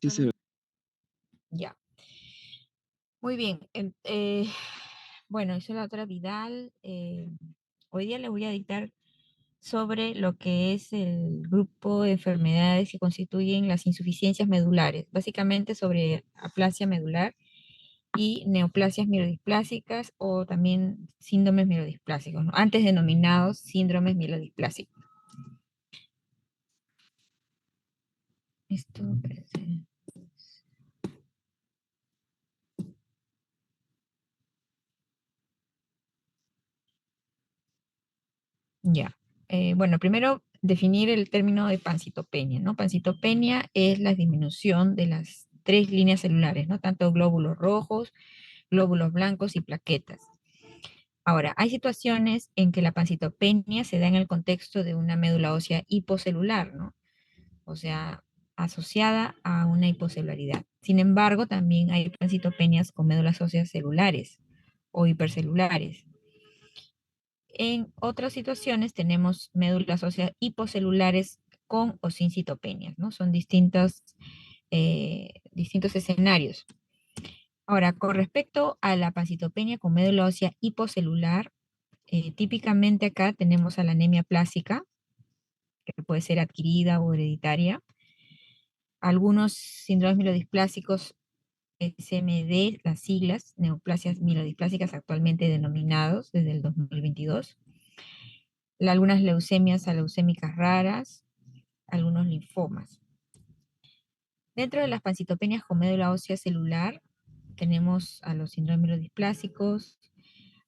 Sí, se Ya, muy bien. Bueno, soy la doctora Vidal. Hoy día le voy a dictar sobre lo que es el grupo de enfermedades que constituyen las insuficiencias medulares, básicamente sobre aplasia medular y neoplasias mielodisplásicas o también síndromes mielodisplásicos, ¿no? Antes denominados síndromes mielodisplásicos. Esto, espérense. Ya. Bueno, primero definir el término de pancitopenia, ¿no? Pancitopenia es la disminución de las tres líneas celulares, ¿no? Tanto glóbulos rojos, glóbulos blancos y plaquetas. Ahora, hay situaciones en que la pancitopenia se da en el contexto de una médula ósea hipocelular, ¿no? O sea, asociada a una hipocelularidad. Sin embargo, también hay pancitopenias con médulas óseas celulares o hipercelulares. En otras situaciones tenemos médulas óseas hipocelulares con o sin citopenias, ¿no? Son distintos escenarios. Ahora, con respecto a la pancitopenia con médula ósea hipocelular, típicamente acá tenemos a la anemia plástica, que puede ser adquirida o hereditaria. Algunos síndromes mielodisplásicos, SMD, las siglas, neoplasias mielodisplásicas actualmente denominados desde el 2022. Algunas leucemias aleucémicas raras, algunos linfomas. Dentro de las pancitopenias con médula ósea celular, tenemos a los síndromes mielodisplásicos,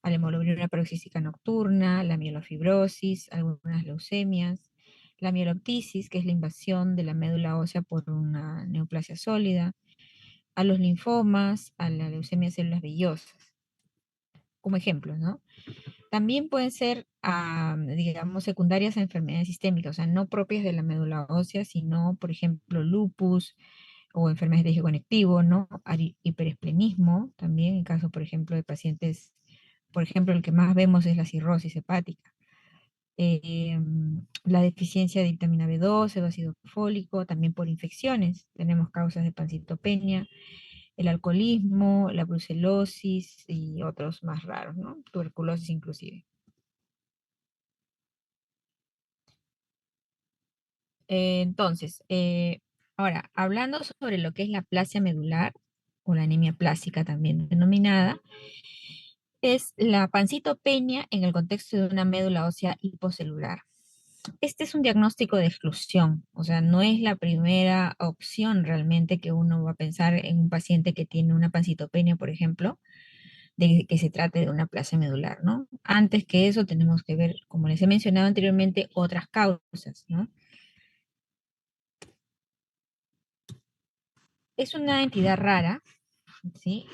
a la hemoglobina paroxística nocturna, la mielofibrosis, algunas leucemias, la mieloptisis, que es la invasión de la médula ósea por una neoplasia sólida, a los linfomas, a la leucemia de células vellosas, como ejemplos, ¿no? También pueden ser, digamos, secundarias a enfermedades sistémicas, o sea, no propias de la médula ósea, sino, por ejemplo, lupus o enfermedades de tejido conectivo, ¿no? Hiperesplenismo, también en caso, por ejemplo, de pacientes, por ejemplo, el que más vemos es la cirrosis hepática. La deficiencia de vitamina B12, o ácido fólico, también por infecciones, tenemos causas de pancitopenia, el alcoholismo, la brucelosis y otros más raros, ¿no? Tuberculosis inclusive. Entonces, ahora, hablando sobre lo que es la aplasia medular, o la anemia plástica también denominada, es la pancitopenia en el contexto de una médula ósea hipocelular. Este es un diagnóstico de exclusión, o sea, no es la primera opción realmente que uno va a pensar en un paciente que tiene una pancitopenia, por ejemplo, de que se trate de una aplasia medular, ¿no? Antes que eso tenemos que ver, como les he mencionado anteriormente, otras causas, ¿no? Es una entidad rara, ¿sí?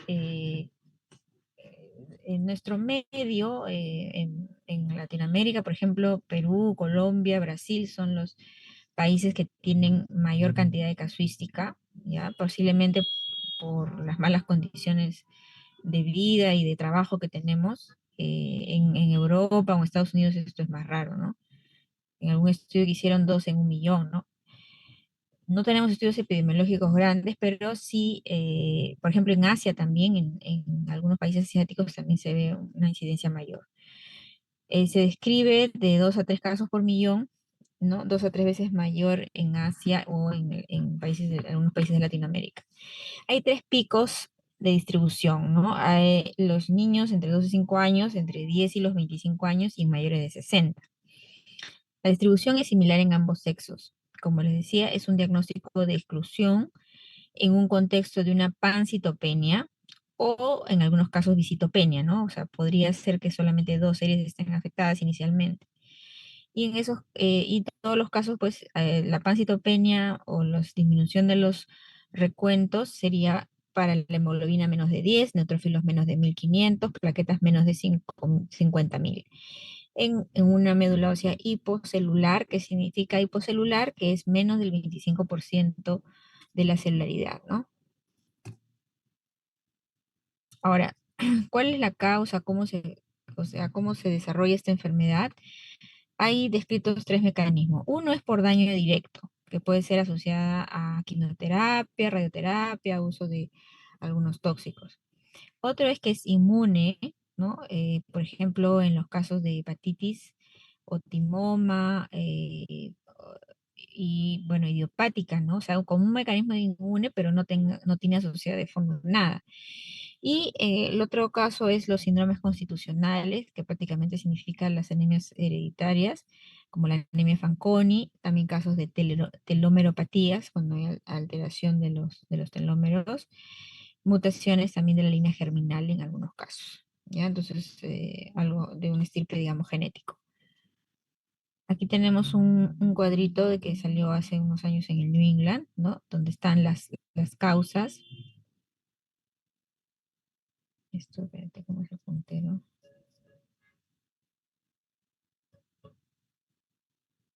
En nuestro medio, en Latinoamérica, por ejemplo, Perú, Colombia, Brasil, son los países que tienen mayor cantidad de casuística, ¿ya? Posiblemente por las malas condiciones de vida y de trabajo que tenemos. En Europa o en Estados Unidos esto es más raro, ¿no? En algún estudio que hicieron 2 en 1 millón, ¿no? No tenemos estudios epidemiológicos grandes, pero sí, por ejemplo, en Asia también, en algunos países asiáticos también se ve una incidencia mayor. Se describe de 2 a 3 casos por millón, ¿no? 2 a 3 veces mayor en Asia o en algunos países de Latinoamérica. Hay tres picos de distribución, ¿no? Hay los niños entre 2 y 5 años, entre 10 y los 25 años y mayores de 60. La distribución es similar en ambos sexos. Como les decía, es un diagnóstico de exclusión en un contexto de una pancitopenia o en algunos casos visitopenia, ¿no? O sea, podría ser que solamente dos series estén afectadas inicialmente. Y en y todos los casos, pues, la pancitopenia o la disminución de los recuentos sería para la hemoglobina menos de 10, neutrófilos menos de 1500, plaquetas menos de 50.000. En una médula ósea hipocelular, que significa hipocelular, que es menos del 25% de la celularidad, ¿no? Ahora, ¿cuál es la causa? O sea, cómo se desarrolla esta enfermedad? Hay descritos tres mecanismos. Uno es por daño directo. que puede ser asociada a quimioterapia, radioterapia, uso de algunos tóxicos. Otro es que es inmune, ¿no? Por ejemplo, en los casos de hepatitis o timoma, y bueno, idiopática, ¿no? O sea, como un mecanismo inmune, pero no tiene asociado de fondo nada. Y el otro caso es los síndromes constitucionales, que prácticamente significan las anemias hereditarias, como la anemia Fanconi, también casos de telomeropatías, cuando hay alteración de los telómeros, mutaciones también de la línea germinal en algunos casos. ¿Ya? Entonces, algo de un estirpe, digamos, genético. Aquí tenemos un cuadrito de que salió hace unos años en el New England, ¿no? Donde están las causas. Esto, espérate, ¿cómo es el puntero?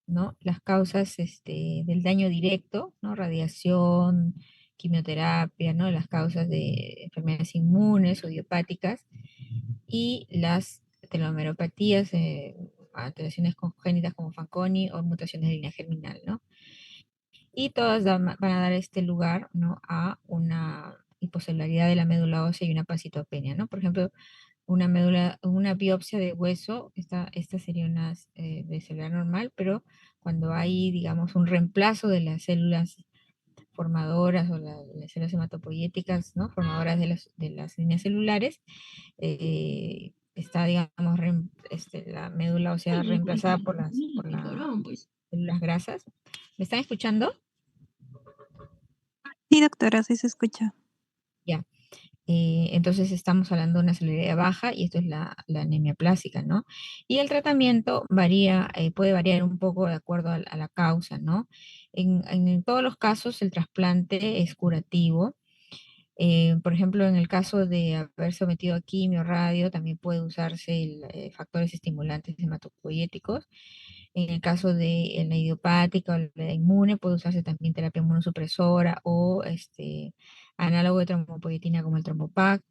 ¿No? Las causas del daño directo, ¿no? Radiación, quimioterapia, ¿no? Las causas de enfermedades inmunes o idiopáticas y las telomeropatías, alteraciones congénitas como Fanconi o mutaciones de línea germinal, ¿no? Y todas van a dar este lugar, ¿no? A una hipocelularidad de la médula ósea y una pancitopenia, ¿no? Por ejemplo, una biopsia de hueso, esta sería una de celular normal, pero cuando hay, digamos, un reemplazo de las células formadoras o las células hematopoyéticas, ¿no? Formadoras de las líneas celulares, está, digamos, la médula ósea reemplazada por las células grasas. ¿Me están escuchando? Sí, doctora, sí se escucha. Ya. Entonces estamos hablando de una celularidad baja y esto es la anemia plástica, ¿no? Y el tratamiento varía, puede variar un poco de acuerdo a la causa, ¿no? En todos los casos el trasplante es curativo. Por ejemplo, en el caso de haber sometido a quimio, radio, también puede usarse factores estimulantes hematopoyéticos. En el caso de la idiopática o la inmune, puede usarse también terapia inmunosupresora o análogo de trombopoyetina como el trombopac.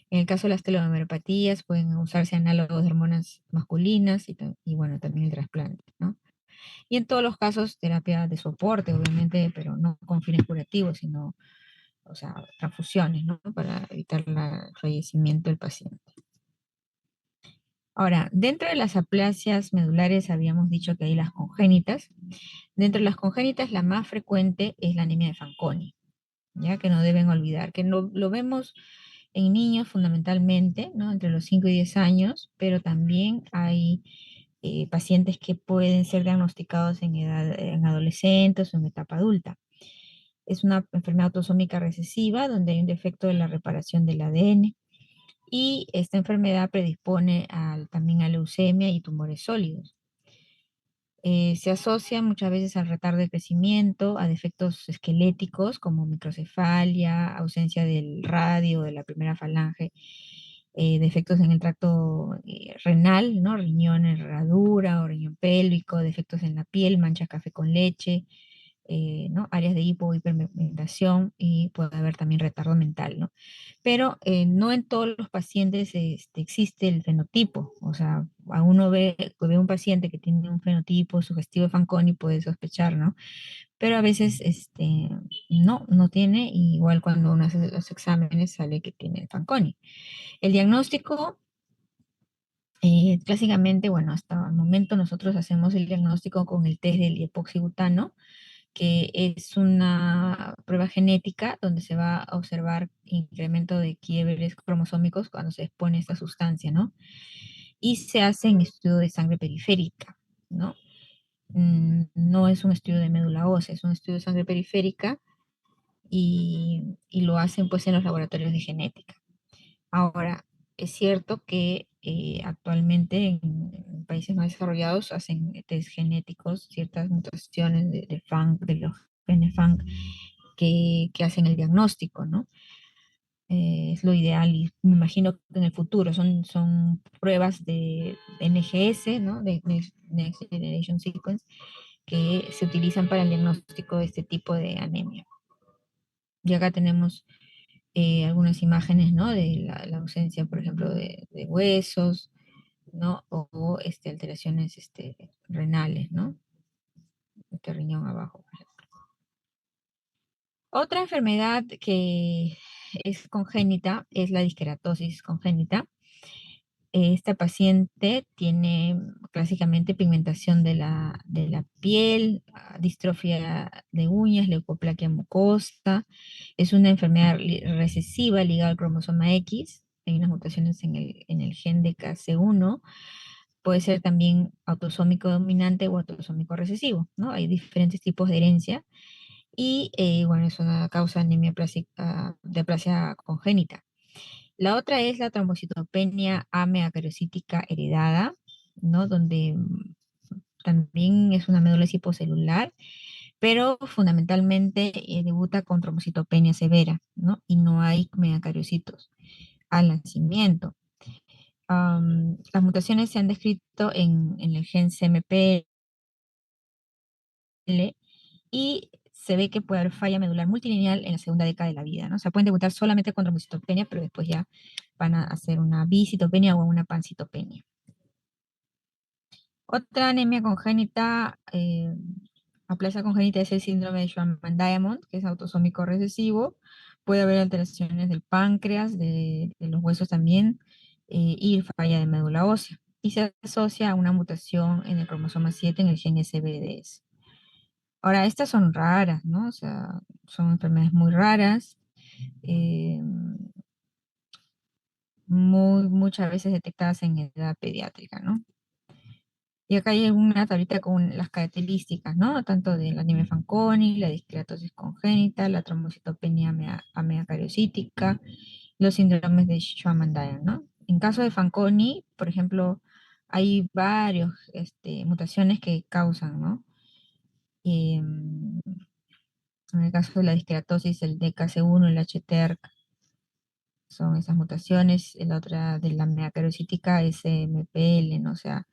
En el caso de las telomeropatías, pueden usarse análogos de hormonas masculinas y bueno, también el trasplante, ¿no? Y en todos los casos, terapia de soporte, obviamente, pero no con fines curativos, sino, o sea, transfusiones, ¿no? Para evitar el fallecimiento del paciente. Ahora, dentro de las aplasias medulares habíamos dicho que hay las congénitas. Dentro de las congénitas, la más frecuente es la anemia de Fanconi, ya que no deben olvidar, que lo vemos en niños fundamentalmente, ¿no? Entre los 5 y 10 años, pero también hay pacientes que pueden ser diagnosticados en adolescentes o en etapa adulta. Es una enfermedad autosómica recesiva donde hay un defecto de la reparación del ADN y esta enfermedad predispone también a leucemia y tumores sólidos. Se asocia muchas veces al retardo de crecimiento, a defectos esqueléticos como microcefalia, ausencia del radio de la primera falange, defectos en el tracto renal, ¿no? Riñón en herradura o riñón pélvico, defectos en la piel, manchas café con leche, ¿no? Áreas de hipo o hiperpigmentación y puede haber también retardo mental, ¿no? Pero no en todos los pacientes existe el fenotipo, o sea, a uno ve un paciente que tiene un fenotipo sugestivo de Fanconi puede sospechar, ¿no? Pero a veces no tiene, y igual cuando uno hace los exámenes sale que tiene Fanconi. El diagnóstico, clásicamente, bueno, hasta el momento nosotros hacemos el diagnóstico con el test del epoxibutano, que es una prueba genética donde se va a observar incremento de quiebres cromosómicos cuando se expone esta sustancia, ¿no? Y se hace en estudio de sangre periférica, ¿no? No es un estudio de médula ósea, es un estudio de sangre periférica y lo hacen pues en los laboratorios de genética. Ahora, es cierto que actualmente en países más desarrollados hacen test genéticos, ciertas mutaciones de FANG, de los genes FANG, que hacen el diagnóstico, ¿no? Es lo ideal y me imagino que en el futuro son pruebas de NGS, ¿no? De Next Generation Sequence, que se utilizan para el diagnóstico de este tipo de anemia. Y acá tenemos algunas imágenes, ¿no? De la ausencia, por ejemplo, de huesos, ¿no? O alteraciones renales, ¿no? Este riñón abajo, por ejemplo. Otra enfermedad que es congénita es la disqueratosis congénita. Esta paciente tiene clásicamente pigmentación de la piel, distrofia de uñas, leucoplaquia mucosa. Es una enfermedad recesiva ligada al cromosoma X. Hay unas mutaciones en el gen de KC1. Puede ser también autosómico dominante o autosómico recesivo, ¿no? Hay diferentes tipos de herencia y, bueno, es una causa de anemia de aplasia congénita. La otra es la trombocitopenia ameacarocítica heredada, ¿no? Donde también es una medulosis hipocelular, pero fundamentalmente debuta con trombocitopenia severa, ¿no? Y no hay meacariocitos al nacimiento. Las mutaciones se han descrito en el gen CMPL y se ve que puede haber falla medular multilineal en la segunda década de la vida, ¿no? O sea, pueden debutar solamente con trombocitopenia, pero después ya van a hacer una bicitopenia o una pancitopenia. Otra anemia congénita, aplasia congénita es el síndrome de Schwann-Diamond, que es autosómico recesivo. Puede haber alteraciones del páncreas, de los huesos también, y falla de médula ósea. Y se asocia a una mutación en el cromosoma 7 en el gen SBDS. Ahora, estas son raras, ¿no? O sea, son enfermedades muy raras, eh, muchas veces detectadas en edad pediátrica, ¿no? Y acá hay una tablita con las características, ¿no? Tanto de la anemia Fanconi, la disqueratosis congénita, la trombocitopenia ameacariocítica, los síndromes de Schwann-Diamond, ¿no? En caso de Fanconi, por ejemplo, hay varias mutaciones que causan, ¿no? En el caso de la disqueratosis, el DKC1, el HTERC, son esas mutaciones. La otra de la meacarocítica es MPL, ¿no? O sea,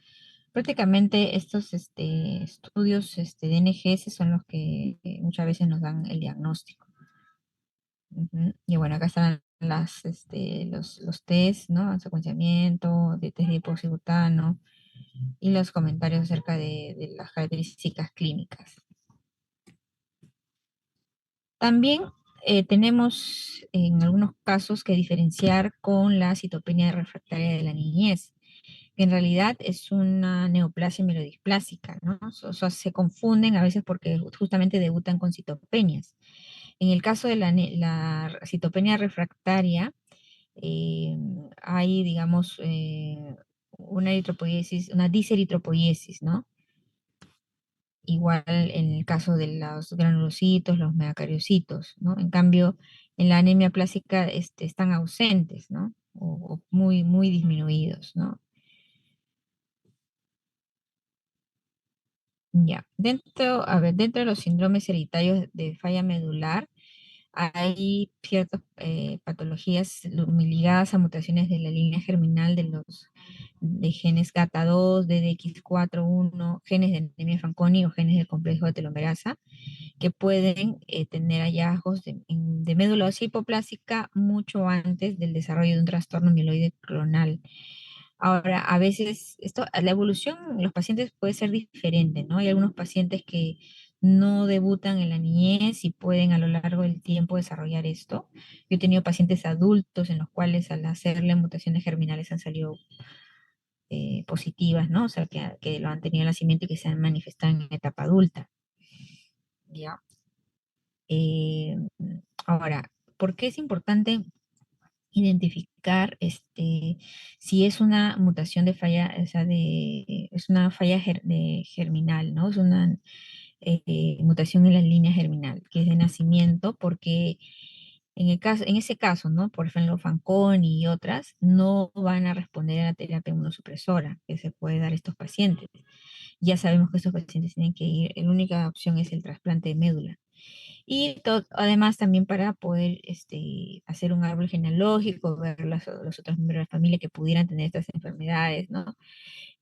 prácticamente estos estudios de NGS son los que muchas veces nos dan el diagnóstico. Ujú. Y bueno, acá están los test, ¿no? El secuenciamiento, de test de hipoglucano y los comentarios acerca de las características clínicas. También tenemos en algunos casos que diferenciar con la citopenia refractaria de la niñez, que en realidad es una neoplasia mielodisplásica, ¿no? O sea, se confunden a veces porque justamente debutan con citopenias. En el caso de la citopenia refractaria, eh, hay, digamos, una eritropoiesis, una diseritropoiesis, ¿no? Igual en el caso de los granulocitos, los megacariocitos, ¿no? En cambio, en la anemia plástica están ausentes, ¿no? O muy, muy disminuidos, ¿no? Ya, a ver, dentro de los síndromes hereditarios de falla medular, hay ciertas patologías ligadas a mutaciones de la línea germinal de genes GATA2, DDX4-1, genes de anemia Fanconi o genes del complejo de telomerasa, que pueden tener hallazgos de médula ósea hipoplásica mucho antes del desarrollo de un trastorno mieloide clonal. Ahora, a veces la evolución en los pacientes puede ser diferente, ¿no? Hay algunos pacientes que no debutan en la niñez y pueden a lo largo del tiempo desarrollar esto. Yo he tenido pacientes adultos en los cuales al hacerle mutaciones germinales han salido positivas, ¿no? O sea, que lo han tenido en nacimiento y que se han manifestado en etapa adulta, ¿ya? Eh, Ahora, ¿por qué es importante identificar si es una mutación de falla, o sea, es una falla germinal, ¿no? Es una mutación en la línea germinal, que es de nacimiento, porque en ese caso, ¿no? Por ejemplo, Fanconi y otras, no van a responder a la terapia inmunosupresora que se puede dar a estos pacientes. Ya sabemos que estos pacientes tienen que ir, la única opción es el trasplante de médula. Y además también para poder hacer un árbol genealógico, ver los otros miembros de la familia que pudieran tener estas enfermedades, ¿no?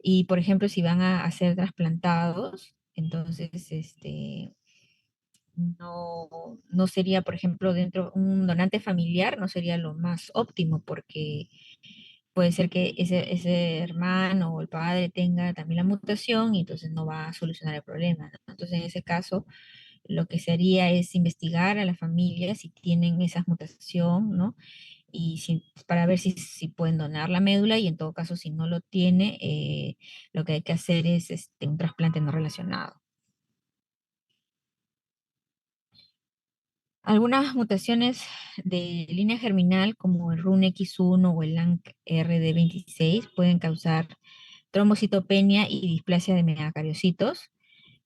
Y por ejemplo, si van a ser trasplantados, entonces no sería, por ejemplo, dentro un donante familiar, no sería lo más óptimo porque puede ser que ese hermano o el padre tenga también la mutación y entonces no va a solucionar el problema, ¿no? Entonces, en ese caso, lo que se haría es investigar a la familia si tienen esa mutación, ¿no? Y para ver si pueden donar la médula y en todo caso, si no lo tiene, lo que hay que hacer es un trasplante no relacionado. Algunas mutaciones de línea germinal, como el RUNX1 o el LANC-RD26, pueden causar trombocitopenia y displasia de megacariocitos,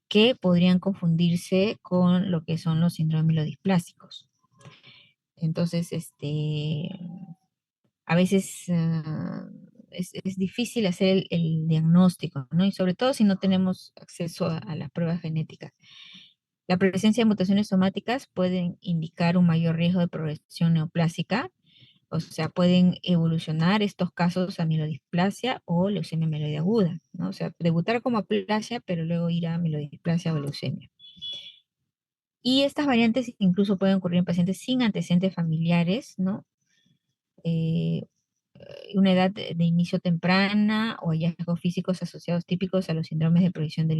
que podrían confundirse con lo que son los síndromes mielodisplásicos. Entonces, a veces es difícil hacer el diagnóstico, ¿no? Y sobre todo si no tenemos acceso a las pruebas genéticas. La presencia de mutaciones somáticas pueden indicar un mayor riesgo de progresión neoplásica, o sea, pueden evolucionar estos casos a mielodisplasia o leucemia mieloide aguda, ¿no? O sea, debutar como aplasia, pero luego ir a mielodisplasia o leucemia. Y estas variantes incluso pueden ocurrir en pacientes sin antecedentes familiares, ¿no? Eh, una edad de inicio temprana o hallazgos físicos asociados típicos a los síndromes de proyección de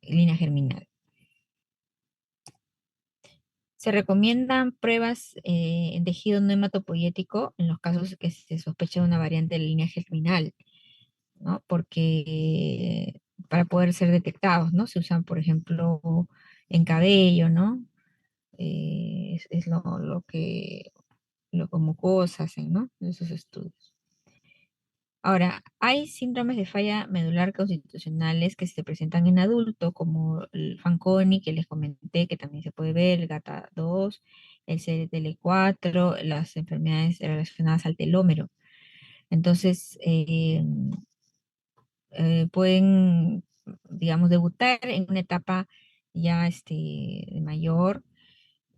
línea germinal. Se recomiendan pruebas en tejido no hematopoyético en los casos que se sospecha de una variante de la línea germinal, ¿no? Porque para poder ser detectados, ¿no? Se usan, por ejemplo, en cabello, ¿no? Es como cosas hacen, ¿no? Esos estudios. Ahora, hay síndromes de falla medular constitucionales que se presentan en adulto, como el Fanconi, que les comenté, que también se puede ver, el GATA2, el CTL4, las enfermedades relacionadas al telómero. Entonces, pueden, digamos, debutar en una etapa ya mayor.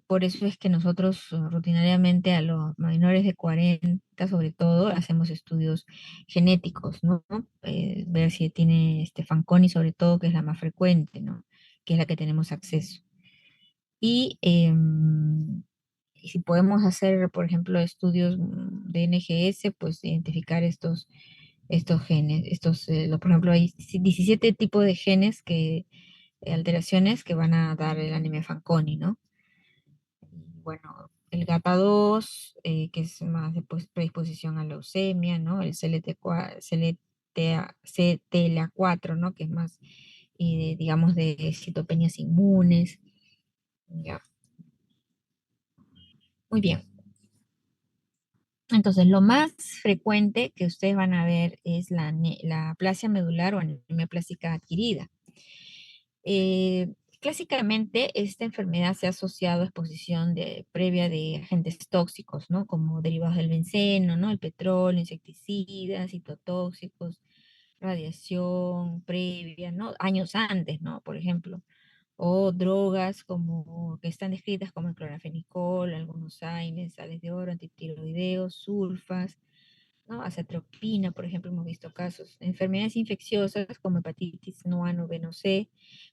Por eso es que nosotros rutinariamente a los menores de 40, sobre todo, hacemos estudios genéticos, ¿no? Ver si tiene Fanconi, sobre todo, que es la más frecuente, ¿no? Que es la que tenemos acceso. Y si podemos hacer, por ejemplo, estudios de NGS, pues identificar estos genes, por ejemplo, hay 17 tipos de genes alteraciones que van a dar el anemia Fanconi, ¿no? Bueno, el GATA2, que es más de predisposición a leucemia, ¿no? El CTLA4, ¿no? Que es más, digamos, de citopenias inmunes. Ya, muy bien. Entonces, lo más frecuente que ustedes van a ver es la aplasia medular o anemia plástica adquirida. Clásicamente, esta enfermedad se ha asociado a exposición previa de agentes tóxicos, ¿no? Como derivados del benceno, ¿no? El petróleo, insecticidas, citotóxicos, radiación previa, ¿no? Años antes, ¿no? Por ejemplo. O drogas como que están descritas como el clorafenicol, algunos AINES, sales de oro, antitiroideos, sulfas, ¿no? Acetropina, por ejemplo, hemos visto casos. Enfermedades infecciosas como hepatitis no A, no B, no C,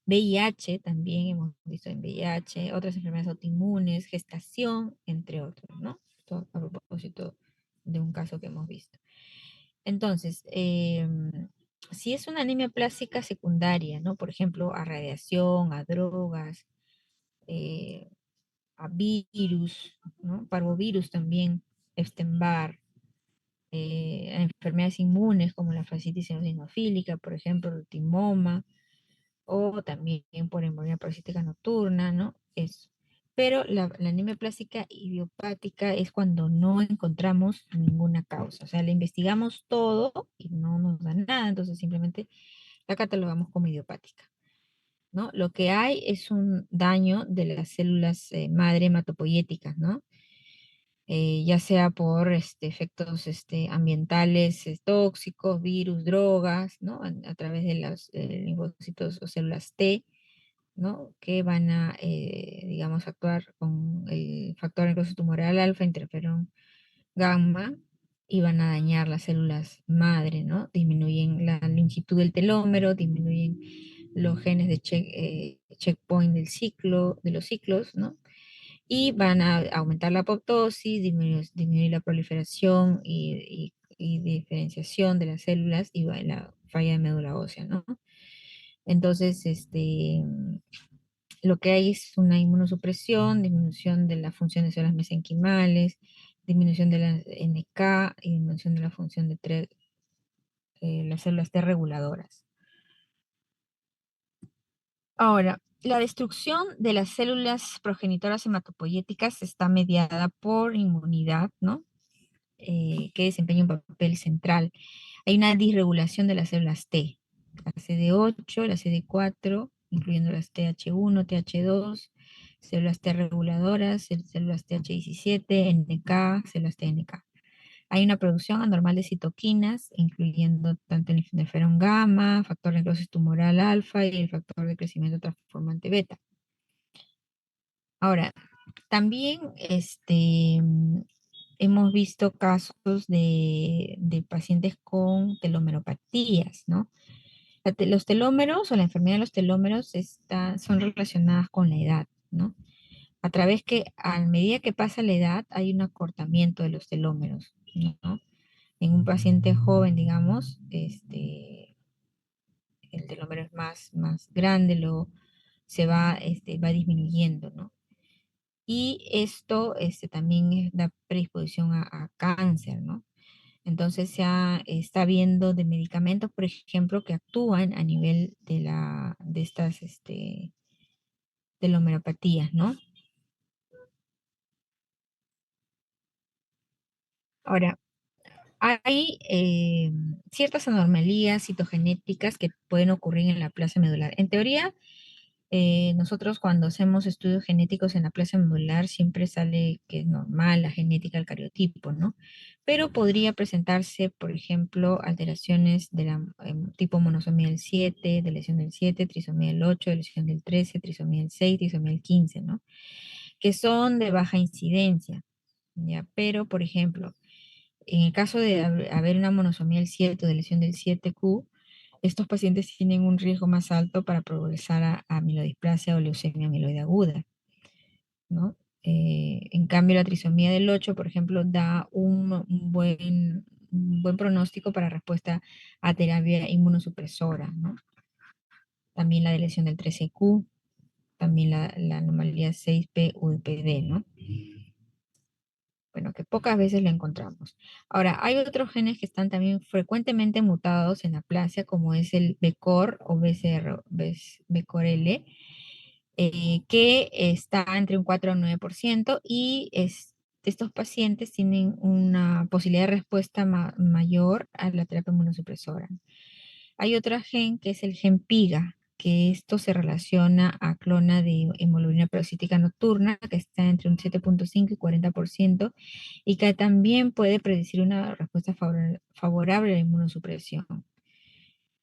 VIH también hemos visto en VIH, otras enfermedades autoinmunes, gestación, entre otros, ¿no? Esto a propósito de un caso que hemos visto. Entonces, si es una anemia plástica secundaria, ¿no? Por ejemplo, a radiación, a drogas, eh, a virus, ¿no? Parvovirus también, Epstein-Barr, a enfermedades inmunes como la fascitis eosinofílica, por ejemplo, el timoma, o también por embolia parasítica nocturna, ¿no? Eso. Pero la anemia plástica idiopática es cuando no encontramos ninguna causa. O sea, le investigamos todo y no nos da nada, entonces simplemente la catalogamos como idiopática, ¿no? Lo que hay es un daño de las células madre hematopoyéticas, ¿no? Ya sea por efectos ambientales tóxicos, virus, drogas, ¿no? A través de los linfocitos o células T, ¿no? Que van a, digamos, actuar con el factor necrosis tumoral alfa, interferón gamma, y van a dañar las células madre, ¿no? Disminuyen la longitud del telómero, disminuyen los genes de checkpoint de los ciclos, ¿no? Y van a aumentar la apoptosis, disminuir la proliferación y diferenciación de las células y la falla de médula ósea, ¿no? Entonces, lo que hay es una inmunosupresión, disminución de la función de células mesenquimales, disminución de la NK y disminución de la función de las células T reguladoras. Ahora, la destrucción de las células progenitoras hematopoyéticas está mediada por inmunidad, ¿no? Que desempeña un papel central. Hay una disregulación de las células T, la CD8, la CD4, incluyendo las TH1, TH2, células T reguladoras, células TH17, NK, células TNK. Hay una producción anormal de citoquinas, incluyendo tanto el interferón gamma, factor de necrosis tumoral alfa y el factor de crecimiento transformante beta. Ahora, también hemos visto casos de pacientes con telomeropatías, ¿no? Los telómeros o la enfermedad de los telómeros son relacionadas con la edad, ¿no? A través que a medida que pasa la edad hay un acortamiento de los telómeros, ¿no? En un paciente joven, digamos, el telómero es más grande, luego va disminuyendo, ¿no? Y esto da predisposición a cáncer, ¿no? Entonces está viendo de medicamentos, por ejemplo, que actúan a nivel de estas telomeropatías, ¿no? Ahora, hay ciertas anomalías citogenéticas que pueden ocurrir en la placa medular. En teoría, nosotros cuando hacemos estudios genéticos en la placa medular siempre sale que es normal la genética del cariotipo, ¿no? Pero podría presentarse, por ejemplo, alteraciones de la tipo monosomía del 7, de lesión del 7, trisomía del 8, de lesión del 13, trisomía del 6, trisomía del 15, ¿no? Que son de baja incidencia, ¿ya? Pero, por ejemplo, en el caso de haber una monosomía del 7 o de lesión del 7q, estos pacientes tienen un riesgo más alto para progresar a amiloidisplasia o leucemia amiloide aguda, ¿no? En cambio, la trisomía del 8, por ejemplo, da un buen pronóstico para respuesta a terapia inmunosupresora, ¿no? También la de lesión del 13q, también la anomalía 6p-UPD, ¿no? Bueno, que pocas veces la encontramos. Ahora, hay otros genes que están también frecuentemente mutados en aplasia, como es el BCOR o BCORL, que está entre un 4 o 9%, y estos pacientes tienen una posibilidad de respuesta mayor a la terapia inmunosupresora. Hay otro gen que es el gen PIGA, que esto se relaciona a clona de hemoglobina peroxítica nocturna, que está entre un 7,5 y 40%, y que también puede predecir una respuesta favorable a la inmunosupresión,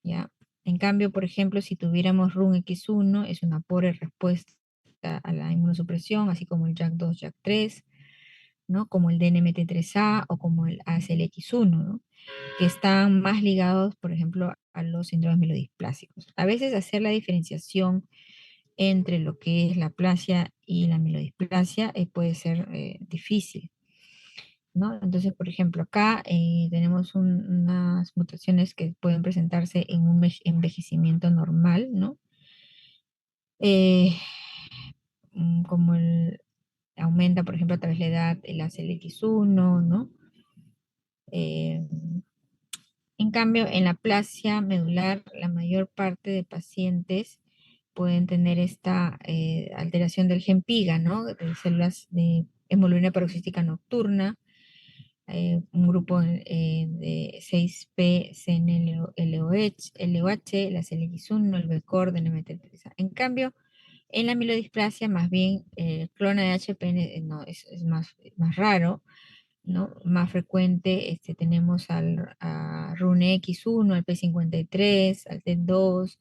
¿ya? En cambio, por ejemplo, si tuviéramos RUNX1, es una pobre respuesta a la inmunosupresión, así como el JAK2, JAK3, ¿no? Como el DNMT3A o como el ACLX1, ¿no? Que están más ligados, por ejemplo, a los síndromes mielodisplásicos. A veces hacer la diferenciación entre lo que es la aplasia y la mielodisplasia puede ser difícil, ¿no? Entonces, por ejemplo, acá tenemos unas mutaciones que pueden presentarse en un envejecimiento normal, ¿no? Eh, Como aumenta, por ejemplo, a través de la edad el ACLX1, ¿no? Eh, En cambio, en la aplasia medular, la mayor parte de pacientes pueden tener esta alteración del gen PIGA, ¿no? De células de hemoglobina paroxística nocturna, un grupo de 6P, CNLOH, la CLX1, el BCOR, DNMT3A. En cambio, en la amiloidisplasia, más bien, clona de HPN no, es más raro, ¿no? Más frecuente, tenemos a RUNX1, al P53, al TET2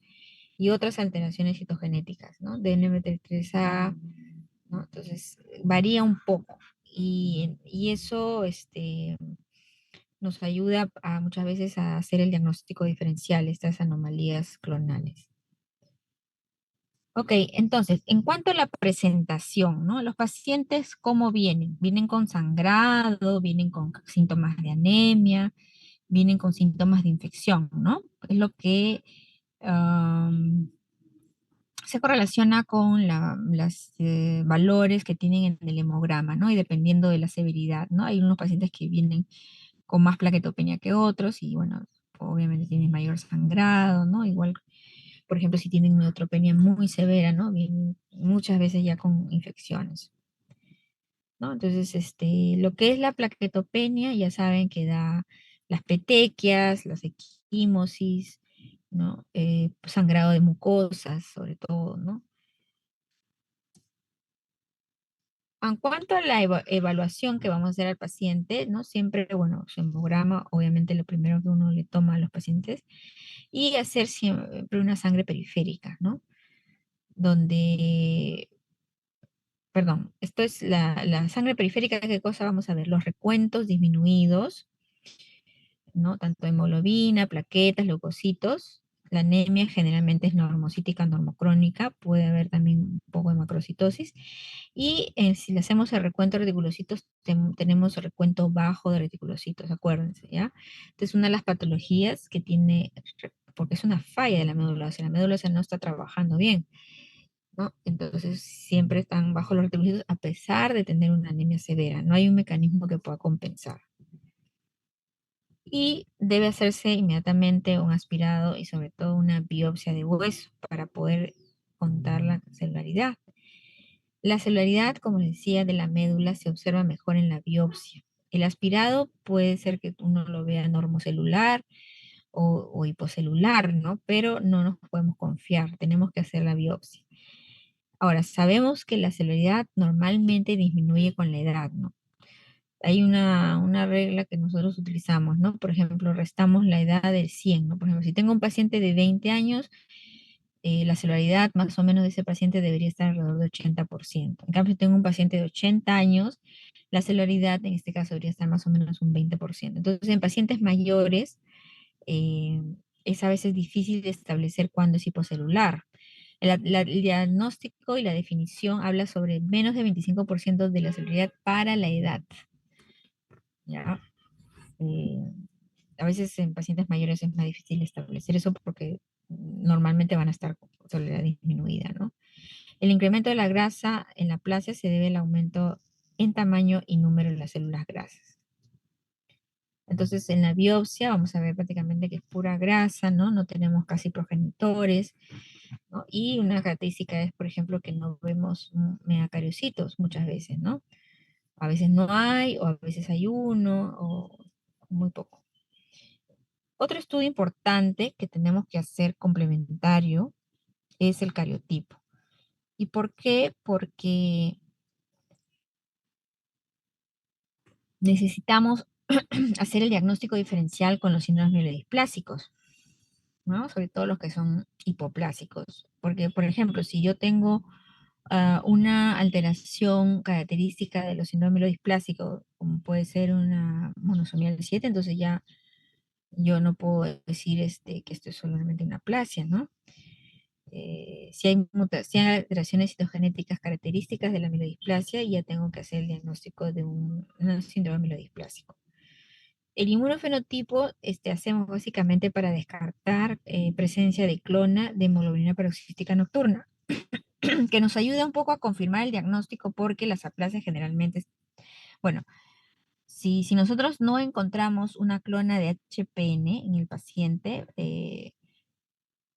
y otras alteraciones citogenéticas, ¿no? DNMT3A, ¿no? Entonces, varía un poco y eso nos ayuda muchas veces a hacer el diagnóstico diferencial, estas anomalías clonales. Ok, entonces, en cuanto a la presentación, ¿no? Los pacientes, ¿cómo vienen? ¿Vienen con sangrado? ¿Vienen con síntomas de anemia? ¿Vienen con síntomas de infección, ¿no? Es lo que se correlaciona con las valores que tienen en el hemograma, ¿no? Y dependiendo de la severidad, ¿no? Hay unos pacientes que vienen con más plaquetopenia que otros y, bueno, obviamente tienen mayor sangrado, ¿no? Igual, por ejemplo, si tienen neutropenia muy severa, ¿no? Vienen muchas veces ya con infecciones, ¿no? Entonces, lo que es la plaquetopenia, ya saben que da las petequias, las equimosis, ¿no? Sangrado de mucosas, sobre todo, ¿no? En cuanto a la evaluación que vamos a hacer al paciente, ¿no? Siempre, bueno, su hemograma, obviamente lo primero que uno le toma a los pacientes, y hacer siempre una sangre periférica, ¿no? Donde, perdón, esto es la sangre periférica, ¿qué cosa vamos a ver? Los recuentos disminuidos, ¿no? Tanto hemoglobina, plaquetas, leucocitos. La anemia generalmente es normocítica, normocrónica, puede haber también un poco de macrocitosis. Y si le hacemos el recuento de reticulocitos, tenemos el recuento bajo de reticulocitos, acuérdense, ¿ya? Entonces, una de las patologías que tiene, porque es una falla de la médula ósea, la médula ósea no está trabajando bien, ¿no? Entonces, siempre están bajo los reticulocitos a pesar de tener una anemia severa. No hay un mecanismo que pueda compensar. Y debe hacerse inmediatamente un aspirado y sobre todo una biopsia de hueso para poder contar la celularidad. La celularidad, como les decía, de la médula se observa mejor en la biopsia. El aspirado puede ser que uno lo vea normocelular o hipocelular, ¿no? Pero no nos podemos confiar, tenemos que hacer la biopsia. Ahora, sabemos que la celularidad normalmente disminuye con la edad, ¿no? Hay una regla que nosotros utilizamos, ¿no? Por ejemplo, restamos la edad del 100, ¿no? Por ejemplo, si tengo un paciente de 20 años, la celularidad más o menos de ese paciente debería estar alrededor de 80%. En cambio, si tengo un paciente de 80 años, la celularidad en este caso debería estar más o menos un 20%. Entonces, en pacientes mayores, eh, es a veces difícil de establecer cuándo es hipocelular. El diagnóstico y la definición habla sobre menos de 25% de la celularidad para la edad, ¿ya? Eh, a veces en pacientes mayores es más difícil establecer eso porque normalmente van a estar con celularidad disminuida, ¿no? El incremento de la grasa en la plasia se debe al aumento en tamaño y número de las células grasas. Entonces, en la biopsia vamos a ver prácticamente que es pura grasa, ¿no? No tenemos casi progenitores, ¿no? Y una característica es, por ejemplo, que no vemos megacariocitos muchas veces, ¿no? A veces no hay, o a veces hay uno, o muy poco. Otro estudio importante que tenemos que hacer complementario es el cariotipo. ¿Y por qué? Porque necesitamos hacer el diagnóstico diferencial con los síndromes mielodisplásicos, ¿no? Sobre todo los que son hipoplásicos. Porque, por ejemplo, si yo tengo una alteración característica de los síndromes mielodisplásicos, como puede ser una monosomial 7, entonces ya yo no puedo decir que esto es solamente una aplasia, ¿no? Si hay alteraciones citogenéticas características de la mielodisplasia, ya tengo que hacer el diagnóstico de un síndrome mielodisplásico. El inmunofenotipo hacemos básicamente para descartar presencia de clona de hemoglobina peroxística nocturna, que nos ayuda un poco a confirmar el diagnóstico porque las aplasias generalmente, bueno, si nosotros no encontramos una clona de HPN en el paciente,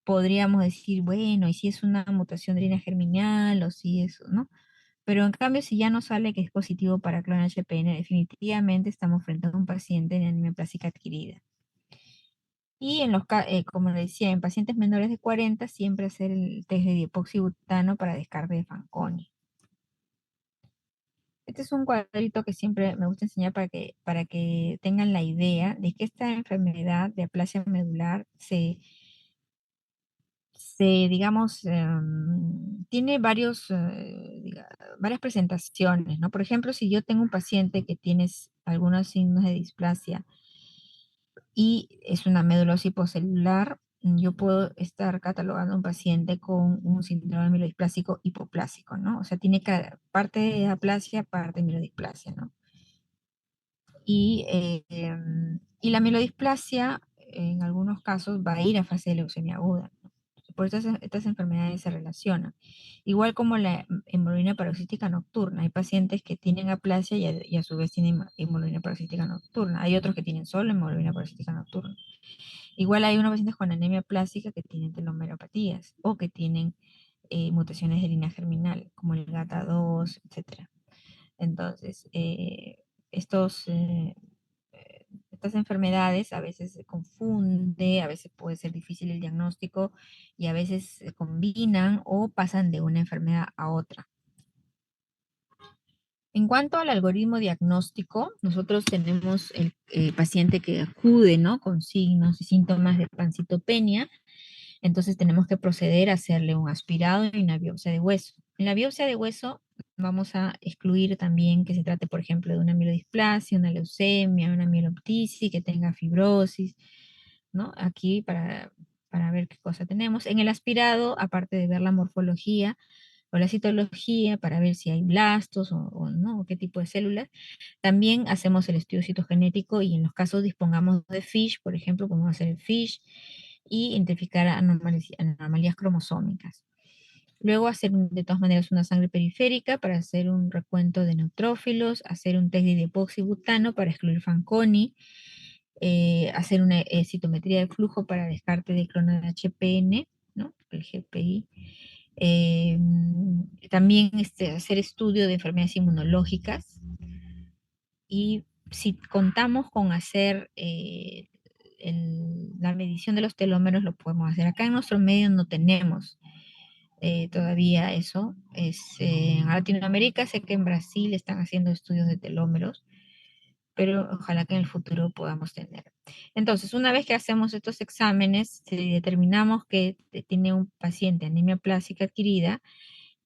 podríamos decir, bueno, y si es una mutación de línea germinal o si es, ¿no? Pero en cambio, si ya no sale que es positivo para clon HPN, definitivamente estamos frente a un paciente de anemia plástica adquirida. Y como le decía, en pacientes menores de 40, siempre hacer el test de dipoxibutano para descarte de Fanconi. Este es un cuadrito que siempre me gusta enseñar para que tengan la idea de que esta enfermedad de aplasia medular digamos, tiene varias presentaciones, ¿no? Por ejemplo, si yo tengo un paciente que tiene algunos signos de displasia y es una médula hipocelular, yo puedo estar catalogando a un paciente con un síndrome mielodisplásico hipoplásico, ¿no? O sea, tiene parte de aplasia, parte de mielodisplasia, ¿no? Y la mielodisplasia, en algunos casos, va a ir a fase de leucemia aguda, ¿no? Por eso estas enfermedades se relacionan. Igual como la hemoglobina paroxística nocturna. Hay pacientes que tienen aplasia y a su vez tienen hemoglobina paroxística nocturna. Hay otros que tienen solo hemoglobina paroxística nocturna. Igual hay unos pacientes con anemia plástica que tienen telomeropatías o que tienen mutaciones de línea germinal, como el GATA2, etcétera. Entonces, estos, estas enfermedades a veces se confunde, a veces puede ser difícil el diagnóstico y a veces se combinan o pasan de una enfermedad a otra. En cuanto al algoritmo diagnóstico, nosotros tenemos el paciente que acude, ¿no? Con signos y síntomas de pancitopenia. Entonces tenemos que proceder a hacerle un aspirado y una biopsia de hueso. En la biopsia de hueso vamos a excluir también que se trate, por ejemplo, de una mielodisplasia, una leucemia, una mieloptisis, que tenga fibrosis, ¿no? Aquí para ver qué cosa tenemos. En el aspirado, aparte de ver la morfología o la citología, para ver si hay blastos o no, o qué tipo de células, también hacemos el estudio citogenético y en los casos dispongamos de FISH, por ejemplo, podemos hacer el FISH y identificar anomalías cromosómicas. Luego hacer de todas maneras una sangre periférica para hacer un recuento de neutrófilos, hacer un test de dipoxibutano para excluir Fanconi, hacer una citometría de flujo para descarte de clona de HPN, ¿no? El GPI. Eh, También hacer estudio de enfermedades inmunológicas y si contamos con hacer la medición de los telómeros, lo podemos hacer. Acá en nuestro medio no tenemos todavía eso. En Latinoamérica sé que en Brasil están haciendo estudios de telómeros, pero ojalá que en el futuro podamos tener. Entonces, una vez que hacemos estos exámenes, si determinamos que tiene un paciente anemia plástica adquirida,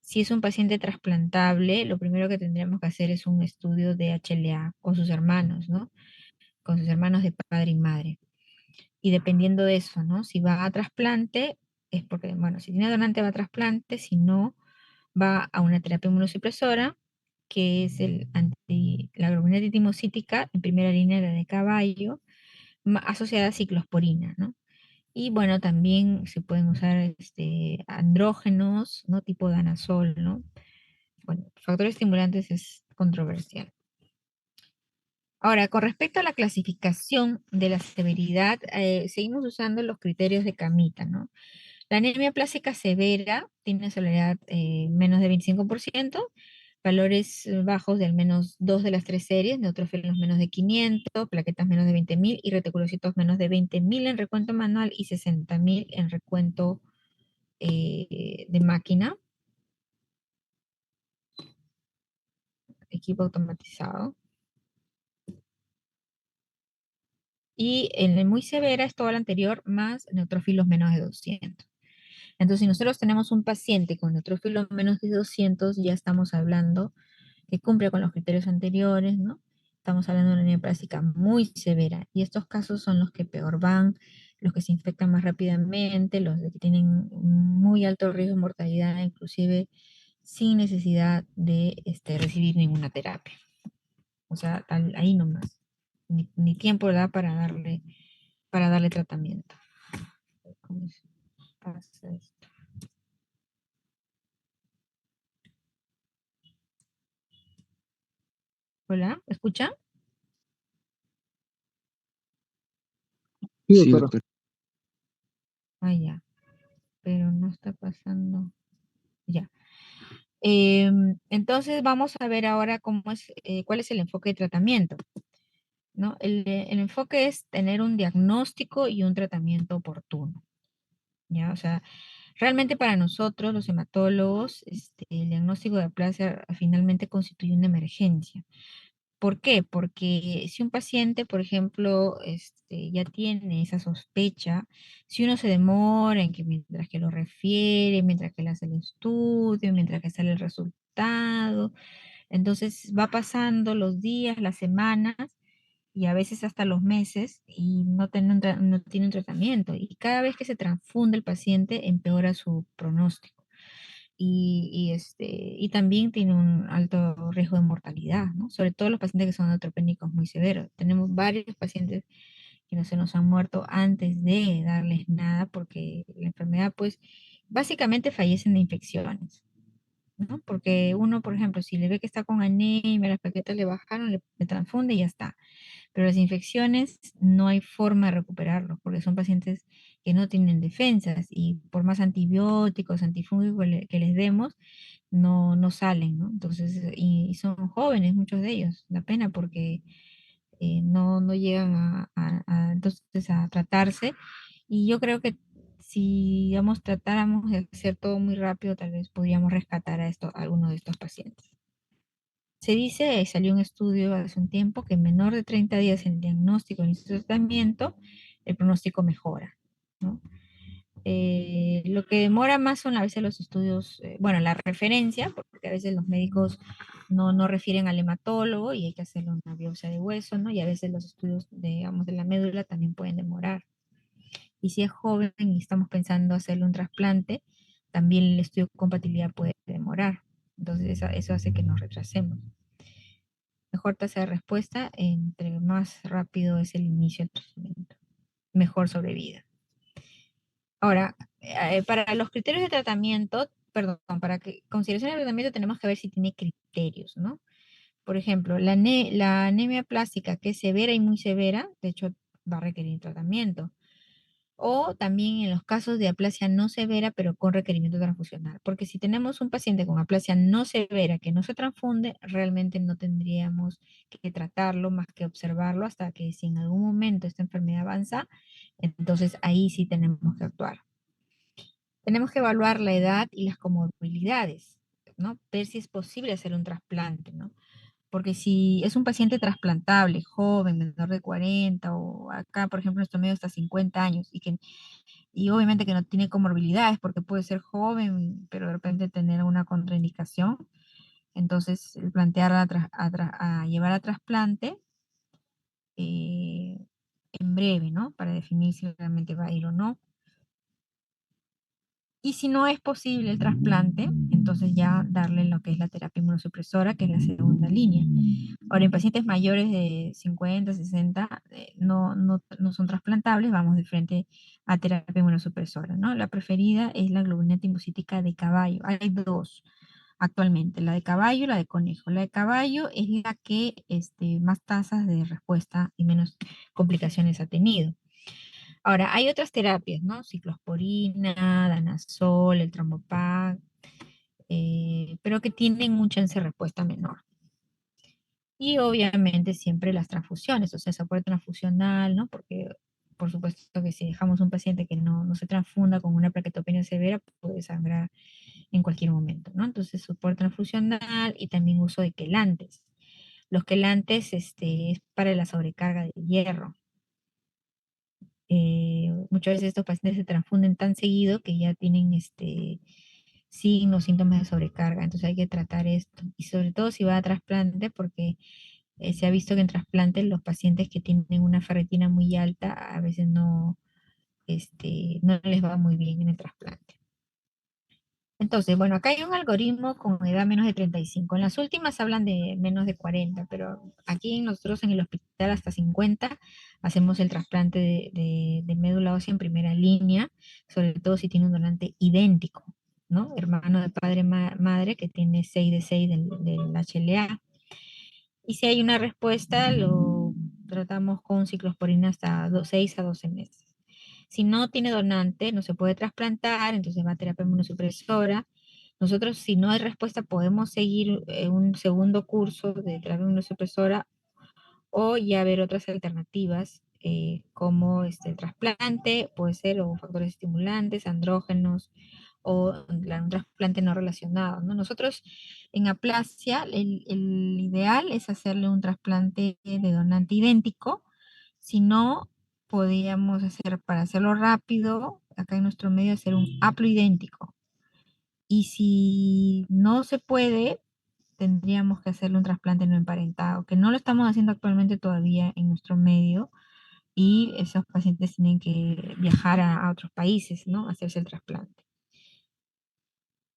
si es un paciente trasplantable, lo primero que tendríamos que hacer es un estudio de HLA con sus hermanos, ¿no? Con sus hermanos de padre y madre. Y dependiendo de eso, ¿no? Si va a trasplante, es porque, bueno, si tiene donante va a trasplante, si no, va a una terapia inmunosupresora, que es la globulina titimocítica, en primera línea la de caballo, asociada a ciclosporina, ¿no? Y bueno, también se pueden usar andrógenos, ¿no? Tipo danazol, ¿no? Bueno, factores estimulantes es controversial. Ahora, con respecto a la clasificación de la severidad, seguimos usando los criterios de Camita, ¿no? La anemia plástica severa tiene severidad menos de 25%, valores bajos de al menos 2 de las 3 series, neutrófilos menos de 500, plaquetas menos de 20.000 y reticulocitos menos de 20.000 en recuento manual y 60.000 en recuento de máquina, equipo automatizado. Y en el muy severa es todo lo anterior más neutrófilos menos de 200. Entonces, si nosotros tenemos un paciente con neutrófilos menos de 200, ya estamos hablando que cumple con los criterios anteriores, ¿no? Estamos hablando de una anemia plástica muy severa. Y estos casos son los que peor van, los que se infectan más rápidamente, los que tienen muy alto riesgo de mortalidad, inclusive sin necesidad de recibir ninguna terapia. O sea, ahí nomás. Ni tiempo da para darle tratamiento. ¿Cómo se pasa esto? Hola, ¿escucha? Sí, Sí, doctora. doctor. Ah, ya, pero no está pasando. Ya. Entonces vamos a ver ahora cuál es el enfoque de tratamiento, ¿no? El enfoque es tener un diagnóstico y un tratamiento oportuno, ¿ya? O sea, realmente para nosotros, los hematólogos, el diagnóstico de aplasia finalmente constituye una emergencia. ¿Por qué? Porque si un paciente, por ejemplo, ya tiene esa sospecha, si uno se demora en que mientras que lo refiere, mientras que le hace el estudio, mientras que sale el resultado, entonces va pasando los días, las semanas y a veces hasta los meses y no tiene un tratamiento. Y cada vez que se transfunde el paciente, empeora su pronóstico y también tiene un alto riesgo de mortalidad, ¿no? Sobre todo los pacientes que son neutropénicos muy severos. Tenemos varios pacientes que no se nos han muerto antes de darles nada, porque la enfermedad, pues, básicamente fallecen de infecciones, ¿no? Porque uno, por ejemplo, si le ve que está con anemia, las plaquetas le bajaron, le transfunde y ya está. Pero las infecciones no hay forma de recuperarlos, porque son pacientes que no tienen defensas y por más antibióticos, antifúngicos que les demos, no salen, ¿no? Entonces, y son jóvenes muchos de ellos, la pena porque no llegan entonces a tratarse. Y yo creo que si, digamos, tratáramos de hacer todo muy rápido, tal vez podríamos rescatar a alguno de estos pacientes. Se dice, salió un estudio hace un tiempo, que en menor de 30 días en diagnóstico y tratamiento, el pronóstico mejora, ¿no? Lo que demora más son a veces los estudios, bueno, la referencia, porque a veces los médicos no refieren al hematólogo y hay que hacerle una biopsia de hueso, ¿no? Y a veces los estudios, digamos, de la médula también pueden demorar. Y si es joven y estamos pensando hacerle un trasplante, también el estudio de compatibilidad puede demorar. Entonces eso hace que nos retrasemos. Mejor tasa de respuesta, entre más rápido es el inicio del tratamiento, mejor sobrevida. Ahora, para los criterios de tratamiento, perdón, para que consideración de tratamiento tenemos que ver si tiene criterios, ¿no? Por ejemplo, la anemia plástica que es severa y muy severa, de hecho va a requerir tratamiento. O también en los casos de aplasia no severa, pero con requerimiento transfusional. Porque si tenemos un paciente con aplasia no severa que no se transfunde, realmente no tendríamos que tratarlo más que observarlo hasta que si en algún momento esta enfermedad avanza, entonces ahí sí tenemos que actuar. Tenemos que evaluar la edad y las comorbilidades, ¿no? Ver si es posible hacer un trasplante, ¿no? Porque si es un paciente trasplantable, joven, menor de 40 o acá, por ejemplo, en nuestro medio hasta 50 años y obviamente que no tiene comorbilidades porque puede ser joven, pero de repente tener una contraindicación. Entonces, el plantear a llevar a trasplante eh, en breve, ¿no? Para definir si realmente va a ir o no. Y si no es posible el trasplante, entonces ya darle lo que es la terapia inmunosupresora, que es la segunda línea. Ahora, en pacientes mayores de 50, 60, no son trasplantables, vamos de frente a terapia inmunosupresora, ¿no? La preferida es la globulina timbocítica de caballo. Hay dos actualmente, la de caballo y la de conejo. La de caballo es la que más tasas de respuesta y menos complicaciones ha tenido. Ahora, hay otras terapias, ¿no? Ciclosporina, danazol, el Tramopac, pero que tienen un chance de respuesta menor. Y obviamente siempre las transfusiones, o sea, soporte transfusional, ¿no? Porque por supuesto que si dejamos un paciente que no se transfunda con una plaquetopenia severa, puede sangrar en cualquier momento, ¿no? Entonces, soporte transfusional y también uso de quelantes. Los quelantes es para la sobrecarga de hierro. Muchas veces estos pacientes se transfunden tan seguido que ya tienen signos, síntomas de sobrecarga, entonces hay que tratar esto. Y sobre todo si va a trasplante, porque se ha visto que en trasplantes los pacientes que tienen una ferritina muy alta a veces no les va muy bien en el trasplante. Entonces, bueno, acá hay un algoritmo con edad menos de 35. En las últimas hablan de menos de 40, pero aquí nosotros en el hospital hasta 50 hacemos el trasplante de médula ósea en primera línea, sobre todo si tiene un donante idéntico, ¿no? Hermano de padre, madre, que tiene 6 de 6 del HLA. Y si hay una respuesta, lo tratamos con ciclosporina hasta 6 a 12 meses. Si no tiene donante, no se puede trasplantar, entonces va a terapia inmunosupresora. Nosotros, si no hay respuesta, podemos seguir un segundo curso de terapia inmunosupresora o ya ver otras alternativas, como el trasplante, puede ser, o factores estimulantes, andrógenos, o un trasplante no relacionado, ¿no? Nosotros en aplasia, el ideal es hacerle un trasplante de donante idéntico. Si no, podríamos hacer, para hacerlo rápido, acá en nuestro medio, hacer un haploidéntico. Y si no se puede, tendríamos que hacerle un trasplante no emparentado, que no lo estamos haciendo actualmente todavía en nuestro medio, y esos pacientes tienen que viajar a otros países, ¿no? A hacerse el trasplante.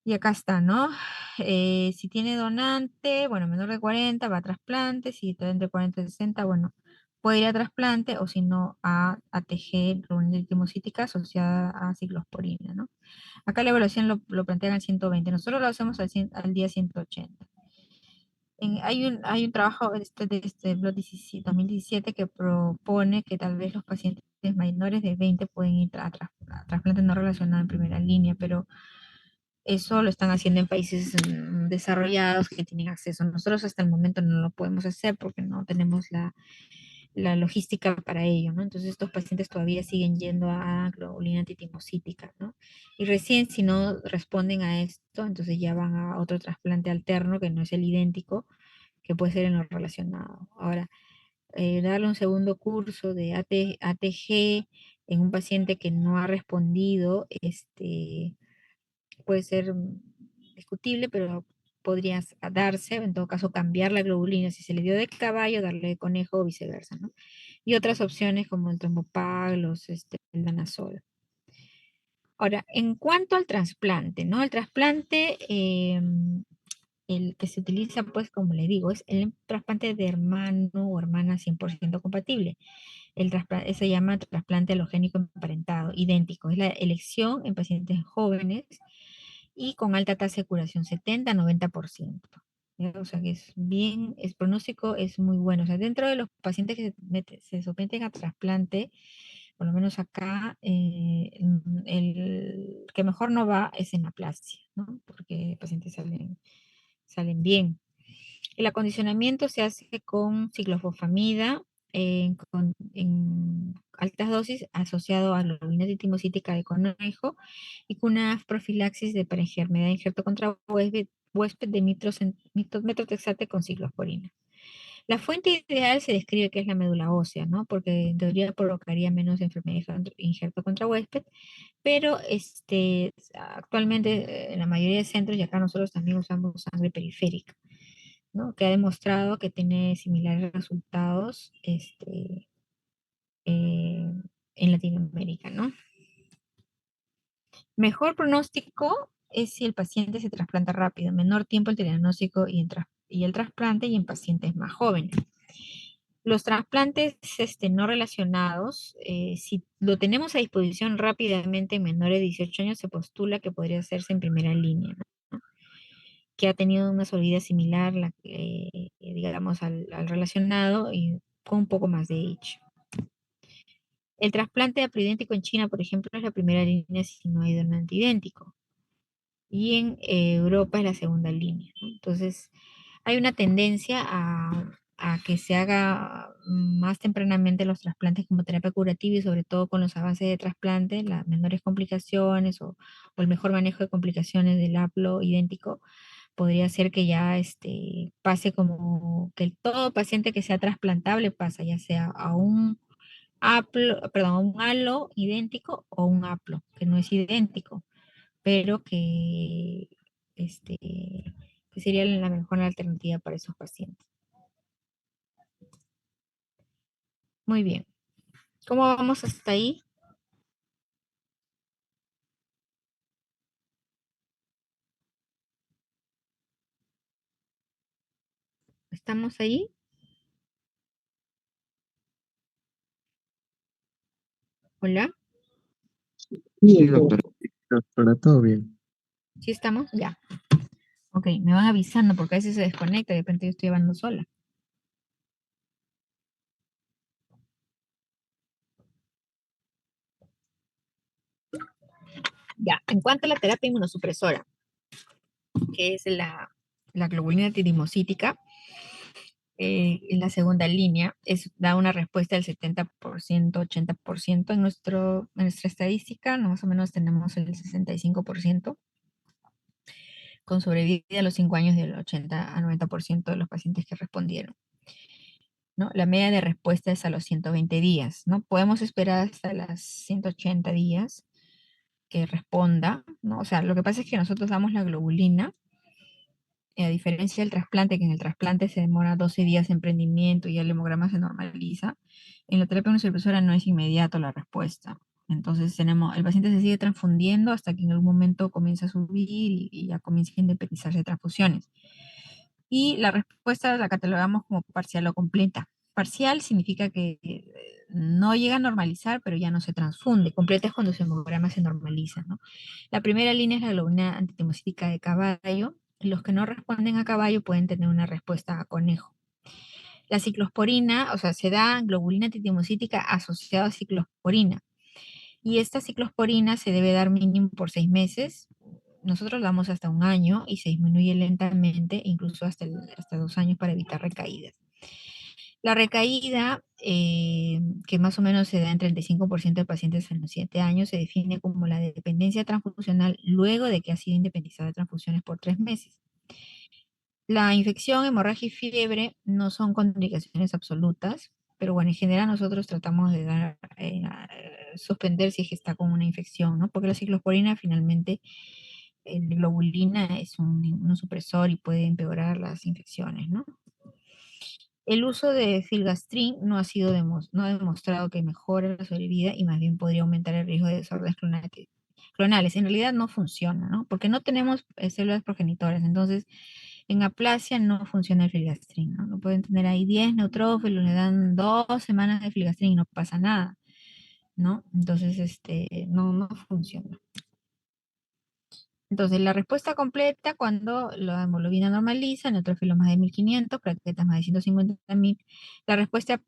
Y acá está, ¿no? Si tiene donante, bueno, menor de 40 va a trasplante, si está entre 40 y 60, bueno, puede ir a trasplante o si no a ATG, globulina timocítica asociada a ciclosporina, ¿no? Acá la evaluación lo plantean al 120, nosotros lo hacemos al día 180. Hay un trabajo de este Blot 2017 que propone que tal vez los pacientes menores de 20 pueden ir a trasplante no relacionado en primera línea, pero eso lo están haciendo en países desarrollados que tienen acceso. Nosotros hasta el momento no lo podemos hacer porque no tenemos la logística para ello, ¿no? Entonces estos pacientes todavía siguen yendo a globulina titimocítica, ¿no? Y recién si no responden a esto, entonces ya van a otro trasplante alterno que no es el idéntico, que puede ser en lo relacionado. Ahora, darle un segundo curso de ATG en un paciente que no ha respondido, puede ser discutible, pero podría darse, en todo caso cambiar la globulina, si se le dio de caballo, darle de conejo o viceversa, ¿no? Y otras opciones como el trombopag, el danazol. Ahora, en cuanto al trasplante, ¿no? El trasplante, el que se utiliza, pues, como le digo, es el trasplante de hermano o hermana 100% compatible. Se llama trasplante halogénico emparentado, idéntico. Es la elección en pacientes jóvenes y con alta tasa de curación, 70-90%. ¿Ya? O sea que es bien, el pronóstico es muy bueno. O sea, dentro de los pacientes que se someten a trasplante, por lo menos acá, el que mejor no va es enaplasia, ¿no? Porque pacientes salen bien. El acondicionamiento se hace con ciclofosfamida en altas dosis asociado a globulina titimocítica de conejo y con una profilaxis de parenfermedad de injerto contra huésped de metotrexate con ciclosporina. La fuente ideal se describe que es la médula ósea, ¿no? Porque en teoría provocaría menos enfermedad de injerto contra huésped, pero actualmente en la mayoría de centros, y acá nosotros también usamos sangre periférica, ¿no? Que ha demostrado que tiene similares resultados eh, en Latinoamérica, ¿no? Mejor pronóstico es si el paciente se trasplanta rápido, menor tiempo entre el diagnóstico y el trasplante y en pacientes más jóvenes. Los trasplantes no relacionados, si lo tenemos a disposición rápidamente en menores de 18 años, se postula que podría hacerse en primera línea, ¿no? Que ha tenido una solidez similar, digamos, al relacionado y con un poco más de age. El trasplante de haploidéntico en China, por ejemplo, es la primera línea si no hay donante idéntico. Y en Europa es la segunda línea, ¿no? Entonces, hay una tendencia a que se haga más tempranamente los trasplantes como terapia curativa y sobre todo con los avances de trasplante, las menores complicaciones o el mejor manejo de complicaciones del haplo idéntico podría ser que ya pase como que todo paciente que sea trasplantable pasa, ya sea a un perdón, a un halo idéntico o un haplo, que no es idéntico, pero este, que sería la mejor alternativa para esos pacientes. Muy bien. ¿Cómo vamos hasta ahí? ¿Estamos ahí? ¿Hola? Sí, doctora, todo bien. ¿Sí estamos? Ya. Ok, me van avisando porque a veces se desconecta y de repente yo estoy hablando sola. Ya, en cuanto a la terapia inmunosupresora, que es la globulina tirimocítica, en la segunda línea, da una respuesta del 70%, 80%. En nuestra estadística, más o menos tenemos el 65%, con sobrevida a los 5 años del 80 a 90% de los pacientes que respondieron, ¿no? La media de respuesta es a los 120 días, ¿no? Podemos esperar hasta las 180 días que responda, ¿no? O sea, lo que pasa es que nosotros damos la globulina, a diferencia del trasplante, que en el trasplante se demora 12 días en prendimiento y el hemograma se normaliza, en la terapia inmunosupresora no es inmediato la respuesta. Entonces el paciente se sigue transfundiendo hasta que en algún momento comienza a subir y ya comienza a independizarse de transfusiones. Y la respuesta la catalogamos como parcial o completa. Parcial significa que no llega a normalizar, pero ya no se transfunde. Completa es cuando su hemograma se normaliza, ¿no? La primera línea es la globulina antitemocítica de caballo. Los que no responden a caballo pueden tener una respuesta a conejo. La ciclosporina, o sea, se da globulina antitemocítica asociada a ciclosporina. Y esta ciclosporina se debe dar mínimo por 6 meses. Nosotros damos hasta un año y se disminuye lentamente, incluso hasta 2 años para evitar recaídas. La recaída, que más o menos se da en 35% de pacientes en los 7 años, se define como la dependencia transfusional luego de que ha sido independizada de transfusiones por 3 meses. La infección, hemorragia y fiebre no son contraindicaciones absolutas, pero bueno, en general nosotros tratamos de dar, suspender si es que está con una infección, ¿no? Porque la ciclosporina finalmente, el globulina es un supresor y puede empeorar las infecciones, ¿no? El uso de filgastrin no no ha demostrado que mejore la sobrevida y más bien podría aumentar el riesgo de desórdenes clonales. En realidad no funciona, ¿no? Porque no tenemos células progenitoras. Entonces, en aplasia no funciona el filgastrin, ¿no? No pueden tener ahí 10 neutrófilos, le dan 2 semanas de filgastrin y no pasa nada, ¿no? Entonces, no funciona. Entonces, la respuesta completa cuando la hemoglobina normaliza, neutrófilos más de 1500, plaquetas más de 150.000. La respuesta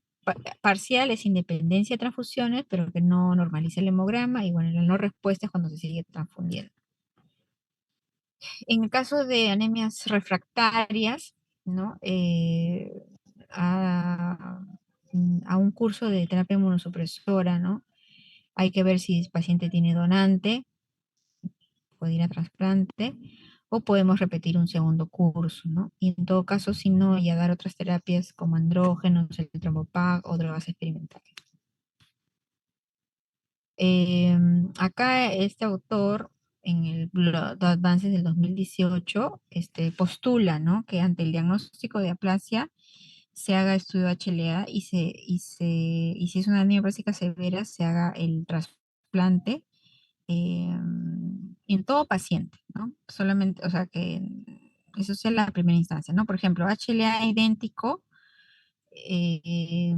parcial es independencia de transfusiones, pero que no normaliza el hemograma. Y bueno, la no respuesta es cuando se sigue transfundiendo. En el caso de anemias refractarias, ¿no? A un curso de terapia inmunosupresora, ¿no? Hay que ver si el paciente tiene donante, puede ir a trasplante, o podemos repetir un segundo curso, ¿no? Y en todo caso, si no, ya dar otras terapias como andrógenos, el trombopag o drogas experimentales. Acá este autor, en el Blood Advances del 2018, postula, ¿no? Que ante el diagnóstico de aplasia se haga estudio HLA y si es una anemia básica severa, se haga el trasplante en todo paciente, ¿no? Solamente, o sea, que eso sea la primera instancia, ¿no? Por ejemplo, HLA idéntico, eh,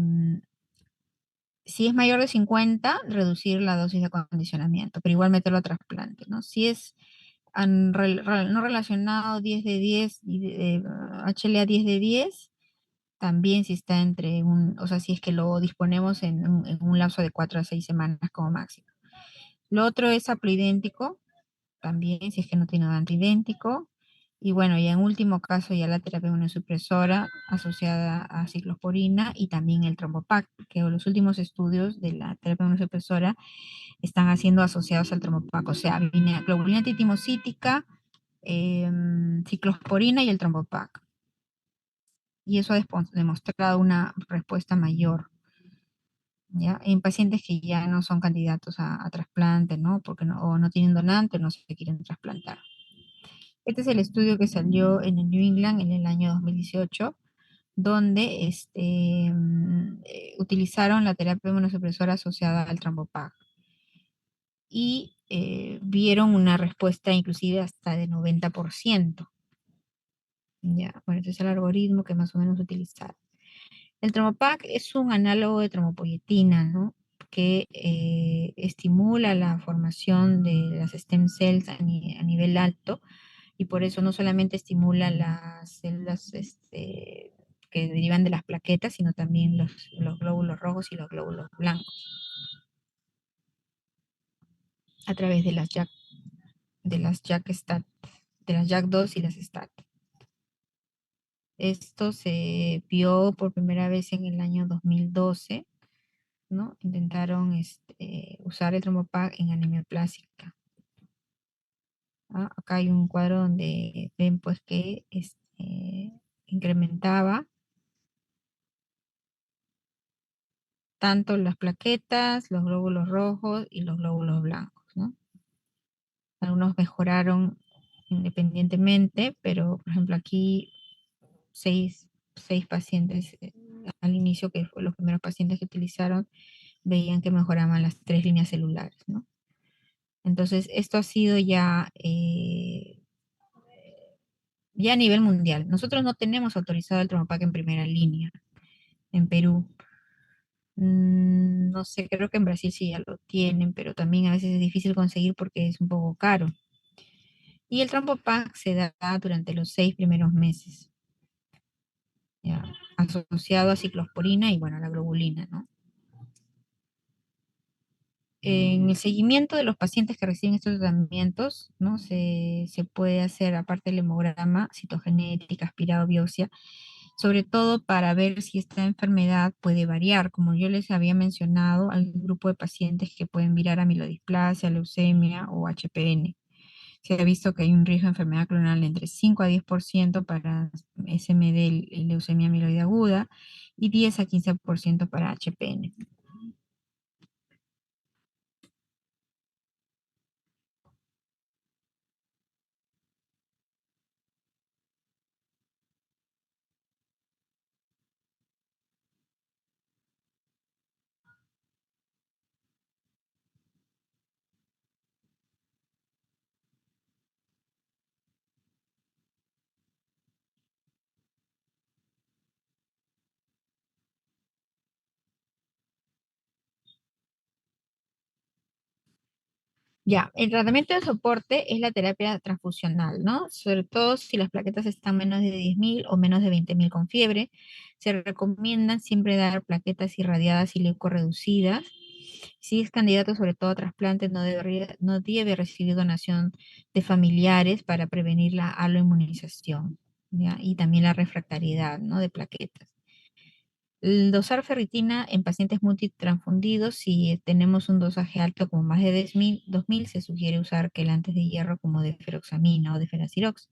si es mayor de 50, reducir la dosis de acondicionamiento, pero igual meterlo a trasplante, ¿no? Si es no relacionado 10 de 10, HLA 10 de 10, también si está o sea, si es que lo disponemos en un lapso de 4 a 6 semanas como máximo. Lo otro es haploidéntico, también si es que no tiene nada idéntico. Y bueno, y en último caso ya la terapia inmunosupresora asociada a ciclosporina y también el trombopag, que los últimos estudios de la terapia inmunosupresora están haciendo asociados al trombopag, o sea, globulina antitimocítica, ciclosporina y el trombopag. Y eso ha demostrado una respuesta mayor, ¿ya? En pacientes que ya no son candidatos a trasplante, ¿no? Porque o no tienen donante o no se quieren trasplantar. Este es el estudio que salió en el New England en el año 2018, donde utilizaron la terapia inmunosupresora asociada al trombopag y vieron una respuesta inclusive hasta de 90%. Ya, bueno, este es el algoritmo que más o menos utilizaron. El trombopag es un análogo de trombopoyetina, ¿no? Que estimula la formación de las stem cells a nivel alto, y por eso no solamente estimula las células que derivan de las plaquetas, sino también los glóbulos rojos y los glóbulos blancos a través de las JAK-STAT, de las JAK2 y las STAT. Esto se vio por primera vez en el año 2012, ¿no? Intentaron usar el trombopag en anemia plástica. Acá hay un cuadro donde ven pues que incrementaba tanto las plaquetas, los glóbulos rojos y los glóbulos blancos, ¿no? Algunos mejoraron independientemente, pero por ejemplo aquí seis pacientes al inicio, que fue los primeros pacientes que utilizaron, veían que mejoraban las 3 líneas celulares, ¿no? Entonces esto ha sido ya a nivel mundial. Nosotros no tenemos autorizado el trombopag en primera línea, en Perú. No sé, creo que en Brasil sí ya lo tienen, pero también a veces es difícil conseguir porque es un poco caro. Y el Trampopac se da durante los 6 primeros meses, ya, asociado a ciclosporina y bueno, a la globulina, ¿no? En el seguimiento de los pacientes que reciben estos tratamientos, ¿no? Se puede hacer, aparte del hemograma, citogenética, aspirado, biopsia, sobre todo para ver si esta enfermedad puede variar. Como yo les había mencionado, hay un grupo de pacientes que pueden virar amilodisplasia, leucemia o HPN. Se ha visto que hay un riesgo de enfermedad clonal de entre 5 a 10% para SMD y leucemia amiloide aguda y 10 a 15% para HPN. Ya, el tratamiento de soporte es la terapia transfusional, ¿no? Sobre todo si las plaquetas están menos de 10.000 o menos de 20.000 con fiebre. Se recomiendan siempre dar plaquetas irradiadas y leucorreducidas. Si es candidato sobre todo a trasplante, no debe recibir donación de familiares para prevenir la aloinmunización, ¿ya? Y también la refractariedad, ¿no? De plaquetas. El dosar ferritina en pacientes multitransfundidos, si tenemos un dosaje alto como más de 2.000, se sugiere usar quelantes de hierro como de feroxamina o de feracirox.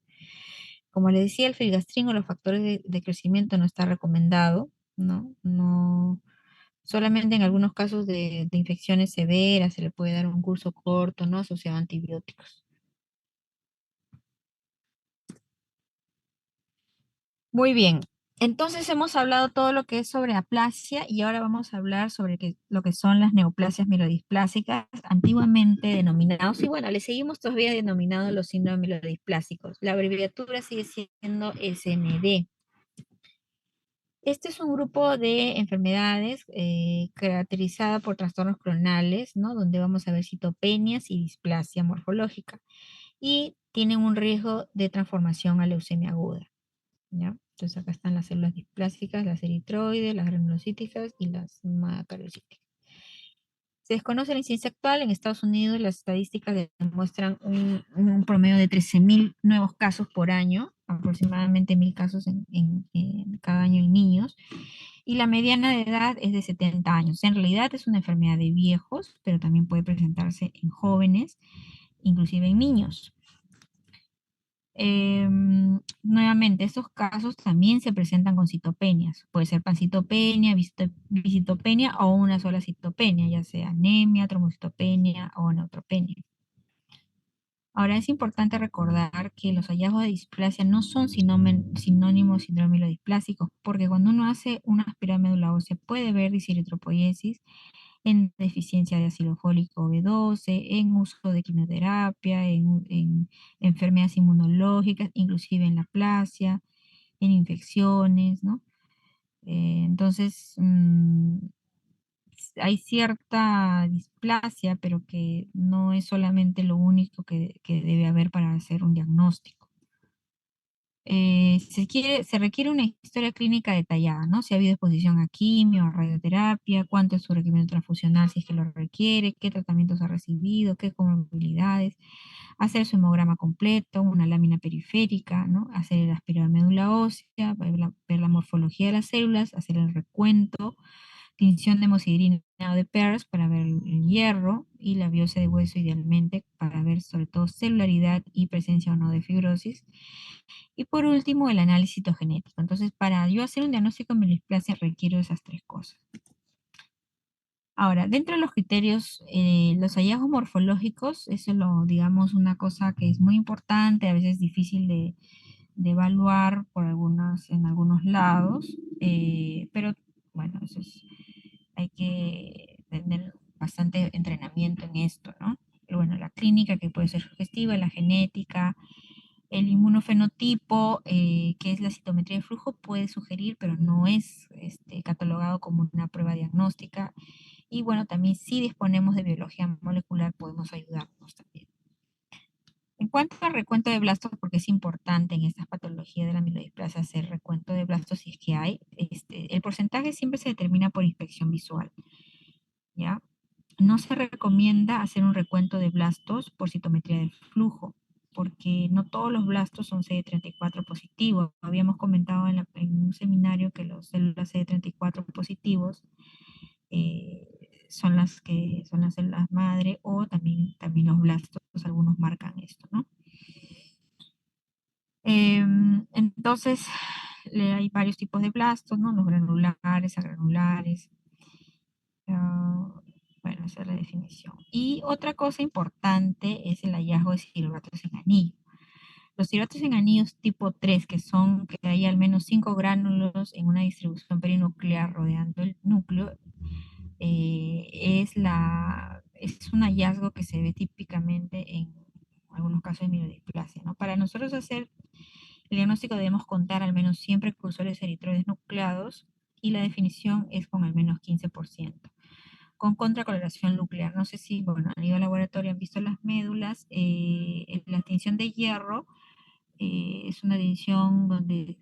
Como le decía, el filgastrín o los factores de crecimiento no está recomendado, ¿no? No, solamente en algunos casos de infecciones severas se le puede dar un curso corto, no asociado a antibióticos. Muy bien. Entonces hemos hablado todo lo que es sobre aplasia y ahora vamos a hablar sobre lo que son las neoplasias mielodisplásicas, antiguamente denominados, y bueno, le seguimos todavía denominados los síndromes mielodisplásicos. La abreviatura sigue siendo SMD. Este es un grupo de enfermedades caracterizada por trastornos clonales, ¿no? Donde vamos a ver citopenias y displasia morfológica. Y tienen un riesgo de transformación a leucemia aguda, ¿ya? Entonces acá están las células displásicas, las eritroides, las granulocíticas y las macarocíticas. Se desconoce la incidencia actual. En Estados Unidos las estadísticas demuestran un promedio de 13.000 nuevos casos por año, aproximadamente 1.000 casos en cada año en niños, y la mediana de edad es de 70 años. En realidad es una enfermedad de viejos, pero también puede presentarse en jóvenes, inclusive en niños. Nuevamente, estos casos también se presentan con citopenias. Puede ser pancitopenia, visitopenia o una sola citopenia, ya sea anemia, trombocitopenia o neutropenia. Ahora es importante recordar que los hallazgos de displasia no son sinónimos de síndrome mielodisplásico, porque cuando uno hace una aspirada médula ósea puede ver diseritropoiesis en deficiencia de ácido fólico B12, en uso de quimioterapia, en enfermedades inmunológicas, inclusive en la aplasia, en infecciones, ¿no? Entonces, hay cierta displasia, pero que no es solamente lo único que debe haber para hacer un diagnóstico. Se requiere una historia clínica detallada, ¿no? Si ha habido exposición a quimio, a radioterapia, cuánto es su requerimiento transfusional si es que lo requiere, qué tratamientos ha recibido, qué comorbilidades, hacer su hemograma completo, una lámina periférica, ¿no? Hacer el aspirado de médula ósea, ver la morfología de las células, hacer el recuento, tinción de hemosiderina o de PERS para ver el hierro y la biopsia de hueso idealmente para ver sobre todo celularidad y presencia o no de fibrosis. Y por último, el análisis citogenético. Entonces, para yo hacer un diagnóstico de mielodisplasia requiero esas tres cosas. Ahora, dentro de los criterios, los hallazgos morfológicos, eso lo, digamos, una cosa que es muy importante, a veces difícil de evaluar en algunos lados, pero bueno, hay que tener bastante entrenamiento en esto, ¿no? Pero bueno, la clínica que puede ser sugestiva, la genética, el inmunofenotipo, que es la citometría de flujo, puede sugerir, pero no es catalogado como una prueba diagnóstica. Y bueno, también si disponemos de biología molecular podemos ayudarnos también. En cuanto al recuento de blastos, porque es importante en estas patologías de la mielodisplasia hacer recuento de blastos si es que hay, el porcentaje siempre se determina por inspección visual, ¿ya? No se recomienda hacer un recuento de blastos por citometría del flujo, porque no todos los blastos son CD34 positivos. Habíamos comentado en un seminario que los células CD34 positivos son las células madre, o también los blastos, algunos marcan esto, ¿no? Entonces, hay varios tipos de blastos, ¿no? Los granulares, agranulares. Bueno, esa es la definición. Y otra cosa importante es el hallazgo de cirobatos en anillo. Los cirobatos en anillos tipo 3, que hay al menos 5 gránulos en una distribución perinuclear rodeando el núcleo, es un hallazgo que se ve típicamente en algunos casos de mielodisplasia, ¿no? Para nosotros hacer el diagnóstico debemos contar al menos 100 precursores eritroides nucleados y la definición es con al menos 15%. Con contracoloración nuclear. No sé si, bueno, han ido al laboratorio, han visto las médulas. La tinción de hierro es una tinción donde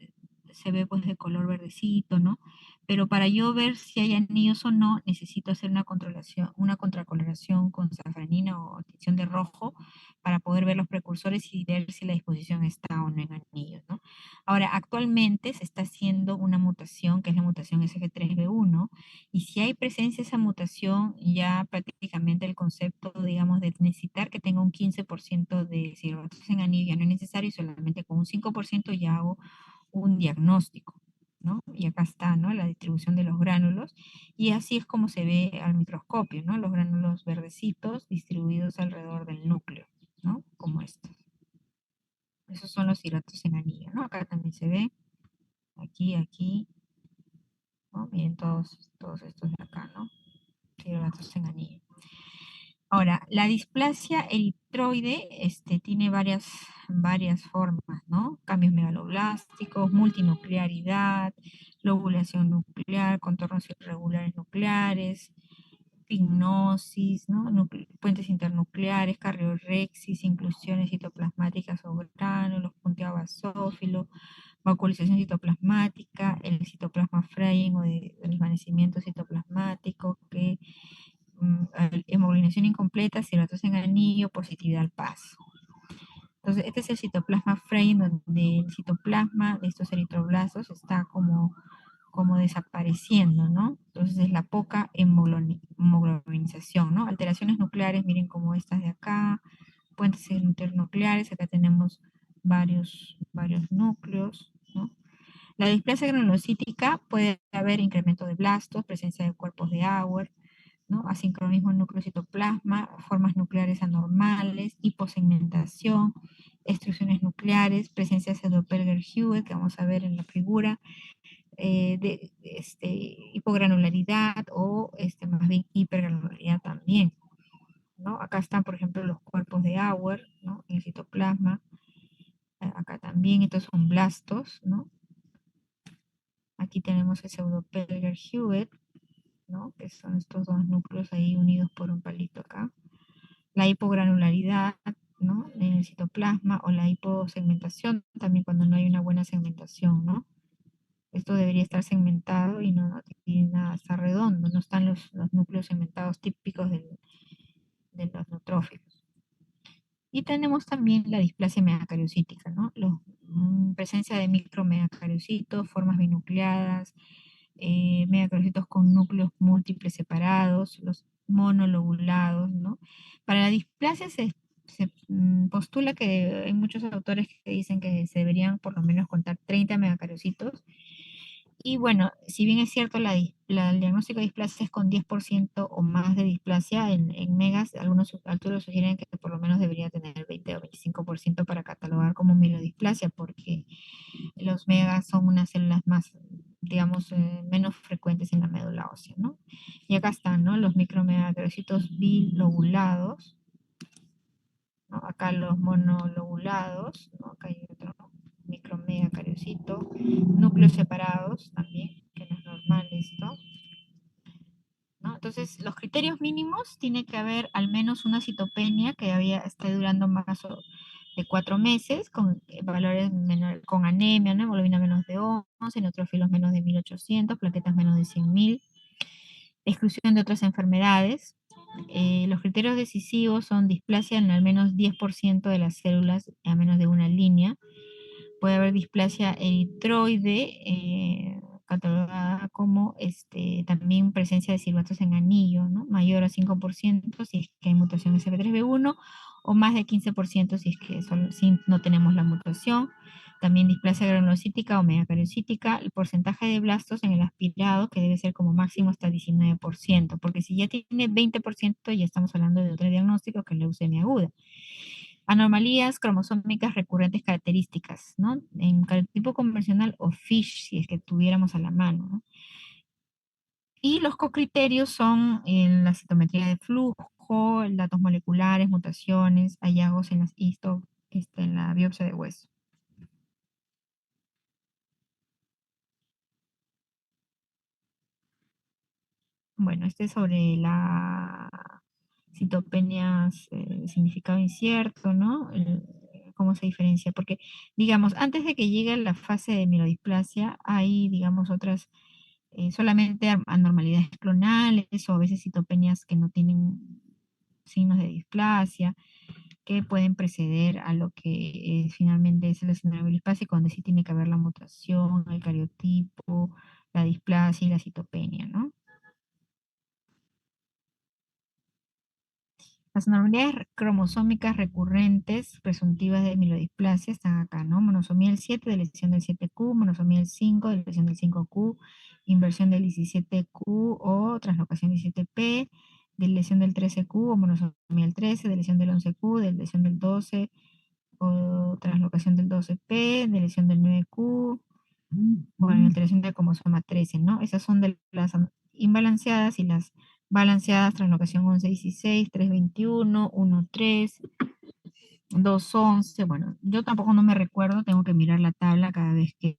se ve pues de color verdecito, ¿no? Pero para yo ver si hay anillos o no, necesito hacer una contracoloración con safranina o tinción de rojo para poder ver los precursores y ver si la disposición está o no en anillos, ¿no? Ahora, actualmente se está haciendo una mutación, que es la mutación SF3B1, y si hay presencia de esa mutación, ya prácticamente el concepto, digamos, de necesitar que tenga un 15% de cirobatos en anillo ya no es necesario, y solamente con un 5% ya hago un diagnóstico, ¿no? Y acá está, ¿no? La distribución de los gránulos, y así es como se ve al microscopio, ¿no? Los gránulos verdecitos distribuidos alrededor del núcleo, ¿no? Como estos. Esos son los cirobatos en anillo, ¿no? Acá también se ve, aquí, ¿no? Miren todos estos de acá, ¿no? Cirobatos en anillo. Ahora, la displasia eritroide tiene varias formas, ¿no? Cambios megaloblásticos, multinuclearidad, lobulación nuclear, contornos irregulares nucleares, pignosis, ¿no? Puentes internucleares, cardiorrexis, inclusiones citoplasmáticas o gránulos, punteado basófilo, vacuolización citoplasmática, el citoplasma fraying o de desvanecimiento citoplasmático, que hemoglobinación incompleta, cirotos en anillo, positividad al paso. Entonces, este es el citoplasma fraying, donde el citoplasma de estos eritroblastos está como desapareciendo, ¿no? Entonces es la poca hemoglobinización, ¿no? Alteraciones nucleares, miren como estas de acá, puentes internucleares, acá tenemos varios núcleos, ¿no? La displasia granulocítica puede haber incremento de blastos, presencia de cuerpos de Auer, ¿no? Asincronismo núcleo-citoplasma, formas nucleares anormales, hiposegmentación, extrusiones nucleares, presencia de Pseudoperger-Hewitt, que vamos a ver en la figura, hipogranularidad o más bien hipergranularidad también, ¿no? Acá están, por ejemplo, los cuerpos de Auer, ¿no? En el citoplasma, acá también, estos son blastos, ¿no? Aquí tenemos el Pseudoperger-Hewitt, ¿no? Que son estos dos núcleos ahí unidos por un palito acá. La hipogranularidad, ¿no? En el citoplasma, o la hiposegmentación, también cuando no hay una buena segmentación, ¿no? Esto debería estar segmentado y no tiene nada, está redondo, no están los núcleos segmentados típicos de los neutrófilos. Y tenemos también la displasia megacariocítica, ¿no? Presencia de micromegacariocitos, formas binucleadas, megacariocitos con núcleos múltiples separados, los monolobulados, ¿no? Para la displasia se postula que hay muchos autores que dicen que se deberían por lo menos contar 30 megacariocitos. Y bueno, si bien es cierto, el diagnóstico de displasia es con 10% o más de displasia en megas, algunos autores sugieren que por lo menos debería tener 20 o 25% para catalogar como mielodisplasia, porque los megas son unas células más, digamos, menos frecuentes en la médula ósea, ¿no? Y acá están, ¿no? Los micromegacarocitos bilobulados, ¿no? Acá los monolobulados, ¿no? Acá hay otro micromegacariocito, núcleos separados también, que no es Listo. ¿No? Entonces, los criterios mínimos tiene que haber al menos una citopenia que esté durando más de 4 meses, con valores menores, con anemia, ¿no? Hemoglobina menos de 11, neutrófilos menos de 1800, plaquetas menos de 100.000, exclusión de otras enfermedades. Los criterios decisivos son displasia en al menos 10% de las células a menos de una línea. Puede haber displasia eritroide, catalogada como también presencia de silbatos en anillo, ¿no? Mayor a 5% si es que hay mutación SF3B1 o más de 15% si es que si no tenemos la mutación. También displasia granulocítica o megacariocítica, el porcentaje de blastos en el aspirado que debe ser como máximo hasta 19%, porque si ya tiene 20% ya estamos hablando de otro diagnóstico que es leucemia aguda. Anomalías cromosómicas recurrentes características, ¿no? En tipo convencional o FISH, si es que tuviéramos a la mano, ¿no? Y los cocriterios son la citometría de flujo, datos moleculares, mutaciones, hallazgos en las en la biopsia de hueso. Bueno, este es sobre la citopenias, significado incierto, ¿no? Cómo se diferencia, porque, digamos, antes de que llegue la fase de mielodisplasia, hay, digamos, otras, solamente anormalidades clonales o a veces citopenias que no tienen signos de displasia, que pueden preceder a lo que finalmente es el síndrome de mielodisplasia, donde sí tiene que haber la mutación, el cariotipo, la displasia y la citopenia, ¿no? Las anormalidades cromosómicas recurrentes presuntivas de mielodisplasia están acá, ¿no? Monosomía del 7 de lesión del 7q, monosomía del 5 de lesión del 5q, inversión del 17q o translocación 17p, de lesión del 13q o monosomía del 13, de lesión del 11q, de lesión del 12 o translocación del 12p, de lesión del 9q, bueno, alteración del cromosoma 13, ¿no? Esas son de las imbalanceadas y las balanceadas, translocación 11-16, 3-21, 1-3, 2-11. Bueno, yo tampoco no me recuerdo, tengo que mirar la tabla cada vez que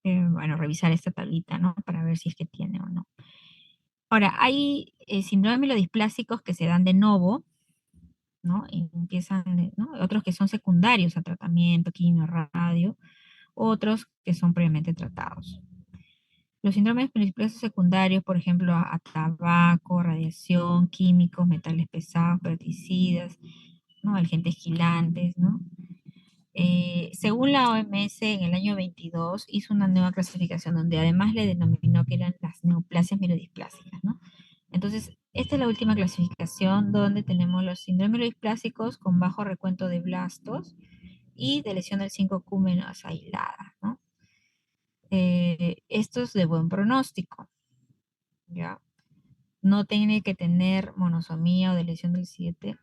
bueno, revisar esta tablita, ¿no? Para ver si es que tiene o no. Ahora, hay síndromes mielodisplásicos que se dan de novo, ¿no? Y empiezan, ¿no? Otros que son secundarios a tratamiento, quimio, radio, otros que son previamente tratados. Los síndromes mielodisplásicos secundarios, por ejemplo, a tabaco, radiación, químicos, metales pesados, pesticidas, ¿no? Agentes quilantes, ¿no? Según la OMS, en el año 22 hizo una nueva clasificación donde además le denominó que eran las neoplasias mielodisplásicas, ¿no? Entonces, esta es la última clasificación donde tenemos los síndromes mielodisplásicos con bajo recuento de blastos y de lesión del 5Q menos aislada, ¿no? Esto es de buen pronóstico, ¿ya? No tiene que tener monosomía o de lesión del 7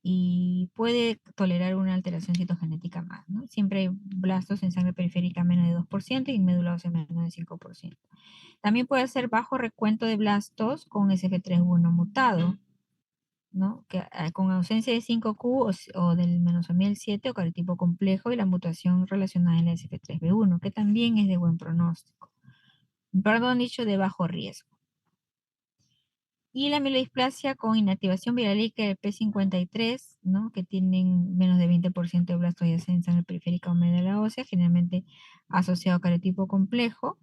y puede tolerar una alteración citogenética más, ¿no? Siempre hay blastos en sangre periférica menos de 2% y en médula ósea menos de 5%. También puede ser bajo recuento de blastos con SF3B1 mutado, ¿no? Con ausencia de 5Q o del menosomía del 7 o cariotipo complejo y la mutación relacionada en la SF3B1, que también es de buen pronóstico. Perdón, dicho de bajo riesgo. Y la mielodisplasia con inactivación virálica del P53, ¿no? Que tienen menos de 20% de blastos ya sea en sangre periférica o médula ósea, generalmente asociado a cariotipo complejo,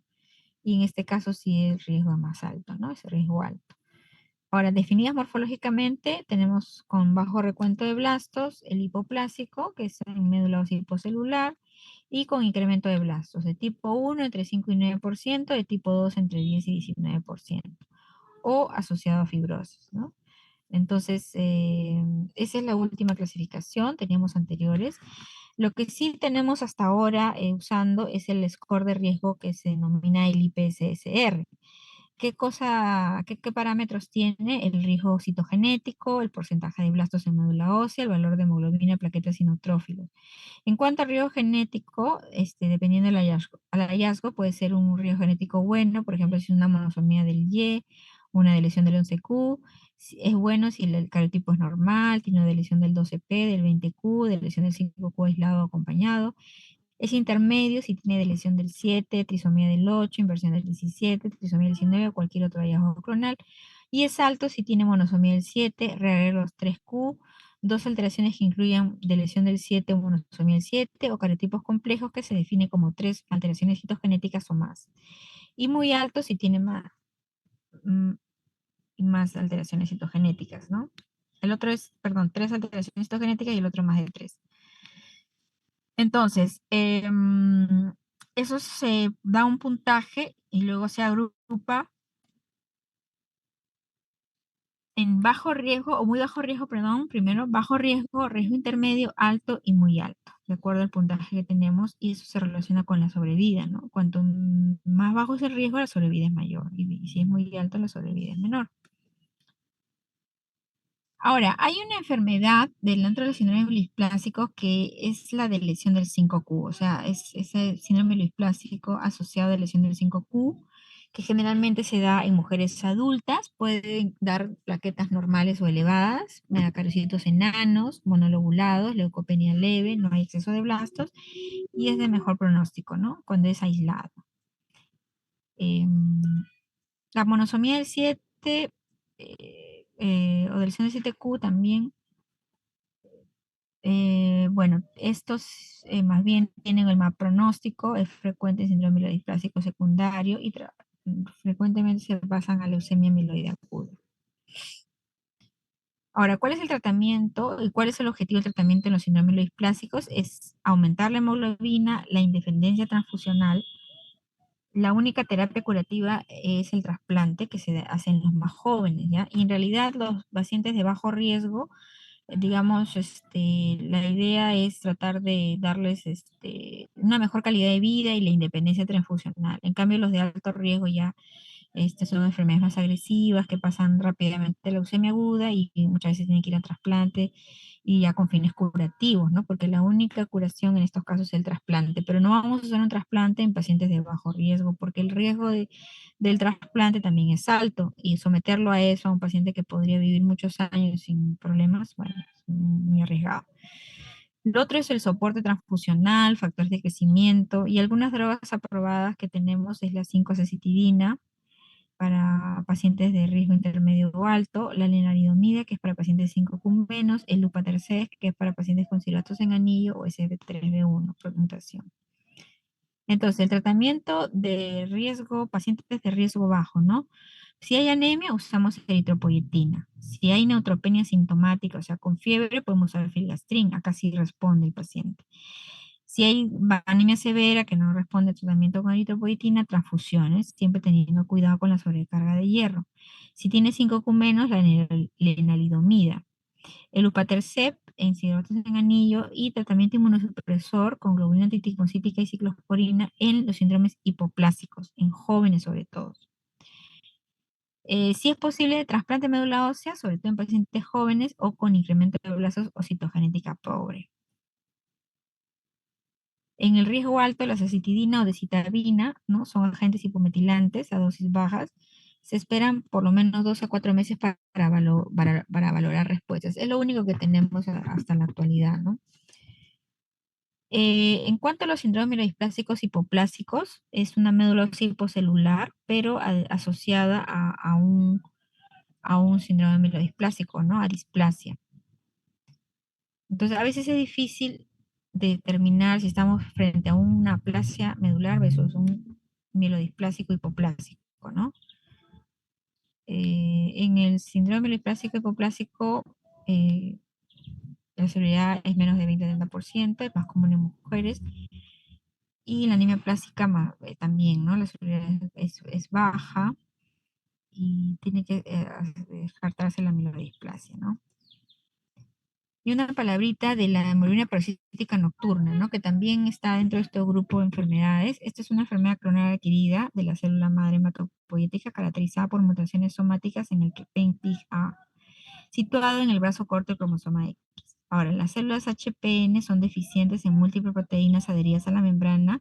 y en este caso sí el riesgo es más alto, ¿no? Es riesgo alto. Ahora, definidas morfológicamente, tenemos con bajo recuento de blastos, el hipoplásico, que es en médula ósea hipocelular, y con incremento de blastos, de tipo 1 entre 5 y 9%, de tipo 2 entre 10 y 19%, o asociado a fibrosis, ¿no? Entonces, esa es la última clasificación, teníamos anteriores. Lo que sí tenemos hasta ahora usando es el score de riesgo que se denomina el IPSS-R. ¿Qué parámetros tiene? El riesgo citogenético, el porcentaje de blastos en médula ósea, el valor de hemoglobina, plaquetas y neutrófilos. En cuanto al riesgo genético, dependiendo del hallazgo, puede ser un riesgo genético bueno, por ejemplo, si es una monosomía del Y, una deleción del 11Q. Es bueno si el cariotipo es normal, tiene una deleción del 12P, del 20Q, deleción del 5Q aislado o acompañado. Es intermedio si tiene deleción del 7, trisomía del 8, inversión del 17, trisomía del 19 o cualquier otro hallazgo clonal. Y es alto si tiene monosomía del 7, rareza los 3Q, dos alteraciones que incluyan deleción del 7 o monosomía del 7 o cariotipos complejos que se define como 3 alteraciones citogenéticas o más. Y muy alto si tiene más alteraciones citogenéticas, ¿no? El otro es, perdón, 3 alteraciones citogenéticas y el otro más de 3. Entonces, eso se da un puntaje y luego se agrupa en bajo riesgo o muy bajo riesgo, perdón, primero bajo riesgo, riesgo intermedio, alto y muy alto, de acuerdo al puntaje que tenemos, y eso se relaciona con la sobrevida, ¿no? Cuanto más bajo es el riesgo, la sobrevida es mayor, y si es muy alto, la sobrevida es menor. Ahora, hay una enfermedad dentro de los síndromes biliplásicos que es la de lesión del 5Q, o sea, es ese síndrome bilisplásico asociado a lesión del 5Q, que generalmente se da en mujeres adultas, pueden dar plaquetas normales o elevadas, megacaricitos enanos, monolobulados, leucopenia leve, no hay exceso de blastos, y es de mejor pronóstico, ¿no? Cuando es aislado. Em, la monosomía del 7 o del 7Q también. Bueno, estos más bien tienen el mal pronóstico, es frecuente el síndrome mielodisplásico secundario y frecuentemente se basan a leucemia mieloide aguda. Ahora, ¿cuál es el tratamiento y cuál es el objetivo del tratamiento en los síndromes mielodisplásicos? Es aumentar la hemoglobina, la independencia transfusional. La única terapia curativa es el trasplante que se hace en los más jóvenes, ¿ya? Y en realidad los pacientes de bajo riesgo, digamos, la idea es tratar de darles una mejor calidad de vida y la independencia transfusional. En cambio, los de alto riesgo ya son enfermedades más agresivas que pasan rápidamente a la leucemia aguda y muchas veces tienen que ir a trasplante y ya con fines curativos, ¿no? Porque la única curación en estos casos es el trasplante, pero no vamos a hacer un trasplante en pacientes de bajo riesgo porque el riesgo del trasplante también es alto y someterlo a eso a un paciente que podría vivir muchos años sin problemas, bueno, es muy arriesgado. Lo otro es el soporte transfusional, factores de crecimiento y algunas drogas aprobadas que tenemos es la 5-acetidina para pacientes de riesgo intermedio o alto, la lenalidomida, que es para pacientes 5Q menos, el lupatercept, que es para pacientes con cilatos en anillo o SF3B1 por mutación. Entonces, el tratamiento de riesgo, pacientes de riesgo bajo, ¿no? Si hay anemia, usamos eritropoyetina. Si hay neutropenia sintomática, o sea, con fiebre, podemos usar filgastrin. Acá sí responde el paciente. Si hay anemia severa que no responde al tratamiento con eritropoyetina, transfusiones, siempre teniendo cuidado con la sobrecarga de hierro. Si tiene 5Q menos, la lenalidomida. El upatercept en cigotos en anillo y tratamiento inmunosupresor con globulina antitismocítica y ciclosporina en los síndromes hipoplásicos, en jóvenes sobre todo. Si es posible, trasplante de médula ósea, sobre todo en pacientes jóvenes o con incremento de blastos o citogenética pobre. En el riesgo alto, la acetidina o decitabina, ¿no? Son agentes hipometilantes a dosis bajas. Se esperan por lo menos 2 a 4 meses para valorar respuestas. Es lo único que tenemos hasta la actualidad, ¿no? En cuanto a los síndromes mielodisplásicos hipoplásicos, es una médula ósea hipocelular, pero asociada a un síndrome mielodisplásico, ¿no? A displasia. Entonces, a veces es difícil determinar si estamos frente a una aplasia medular versus un mielodisplásico hipoplásico, ¿no? En el síndrome mielodisplásico hipoplásico, la severidad es menos de 20-30%, es más común en mujeres, y la anemia plástica también, ¿no? La severidad es baja y tiene que descartarse la mielodisplasia, ¿no? Y una palabrita de la hemoglobina paroxística nocturna, ¿no? Que también está dentro de este grupo de enfermedades. Esta es una enfermedad clonal adquirida de la célula madre hematopoyética caracterizada por mutaciones somáticas en el PEN-PIG-A, situado en el brazo corto del cromosoma X. Ahora, las células HPN son deficientes en múltiples proteínas adheridas a la membrana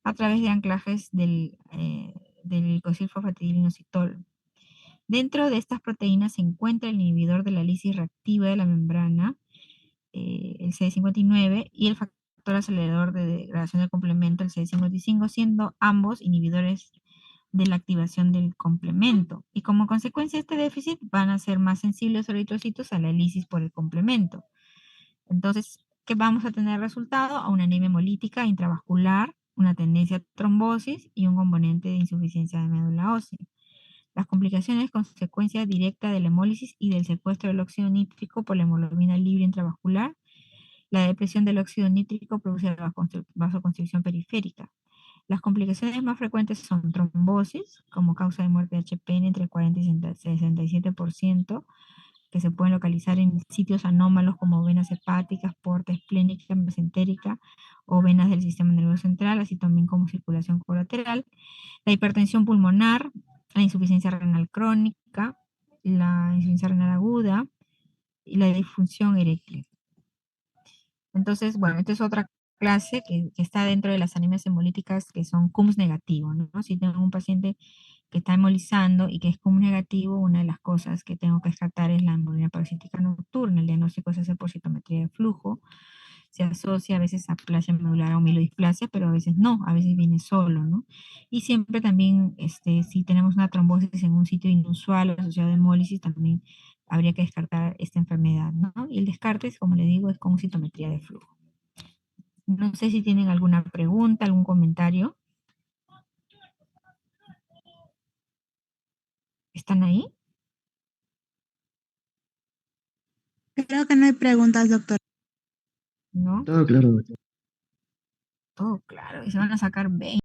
a través de anclajes del glicosilfosfatidilinositol. Dentro de estas proteínas se encuentra el inhibidor de la lisis reactiva de la membrana, el CD59, y el factor acelerador de degradación del complemento, el CD55, siendo ambos inhibidores de la activación del complemento. Y como consecuencia de este déficit van a ser más sensibles los eritrocitos a la lisis por el complemento. Entonces, ¿qué vamos a tener resultado? A una anemia hemolítica intravascular, una tendencia a trombosis y un componente de insuficiencia de médula ósea. Las complicaciones consecuencia directa de la hemólisis y del secuestro del óxido nítrico por la hemoglobina libre intravascular. La depresión del óxido nítrico produce la vasoconstricción periférica. Las complicaciones más frecuentes son trombosis, como causa de muerte de HPN entre 40 y 67%, que se pueden localizar en sitios anómalos como venas hepáticas, porta esplénica, mesentérica o venas del sistema nervioso central, así también como circulación colateral. La hipertensión pulmonar, la insuficiencia renal crónica, la insuficiencia renal aguda y la disfunción eréctil. Entonces, bueno, esta es otra clase que está dentro de las anemias hemolíticas que son CUMS negativo, ¿no? Si tengo un paciente que está hemolizando y que es CUMS negativo, una de las cosas que tengo que descartar es la hemoglobina paroxística nocturna. El diagnóstico se hace por citometría de flujo. Se asocia a veces a aplasia medular o milodisplasia, pero a veces no, a veces viene solo, ¿no? Y siempre también, si tenemos una trombosis en un sitio inusual asociado a hemólisis, también habría que descartar esta enfermedad, ¿no? Y el descarte, como le digo, es con citometría de flujo. No sé si tienen alguna pregunta, algún comentario. ¿Están ahí? Creo que no hay preguntas, doctor. ¿No? Todo claro. Todo claro, y se van a sacar 20.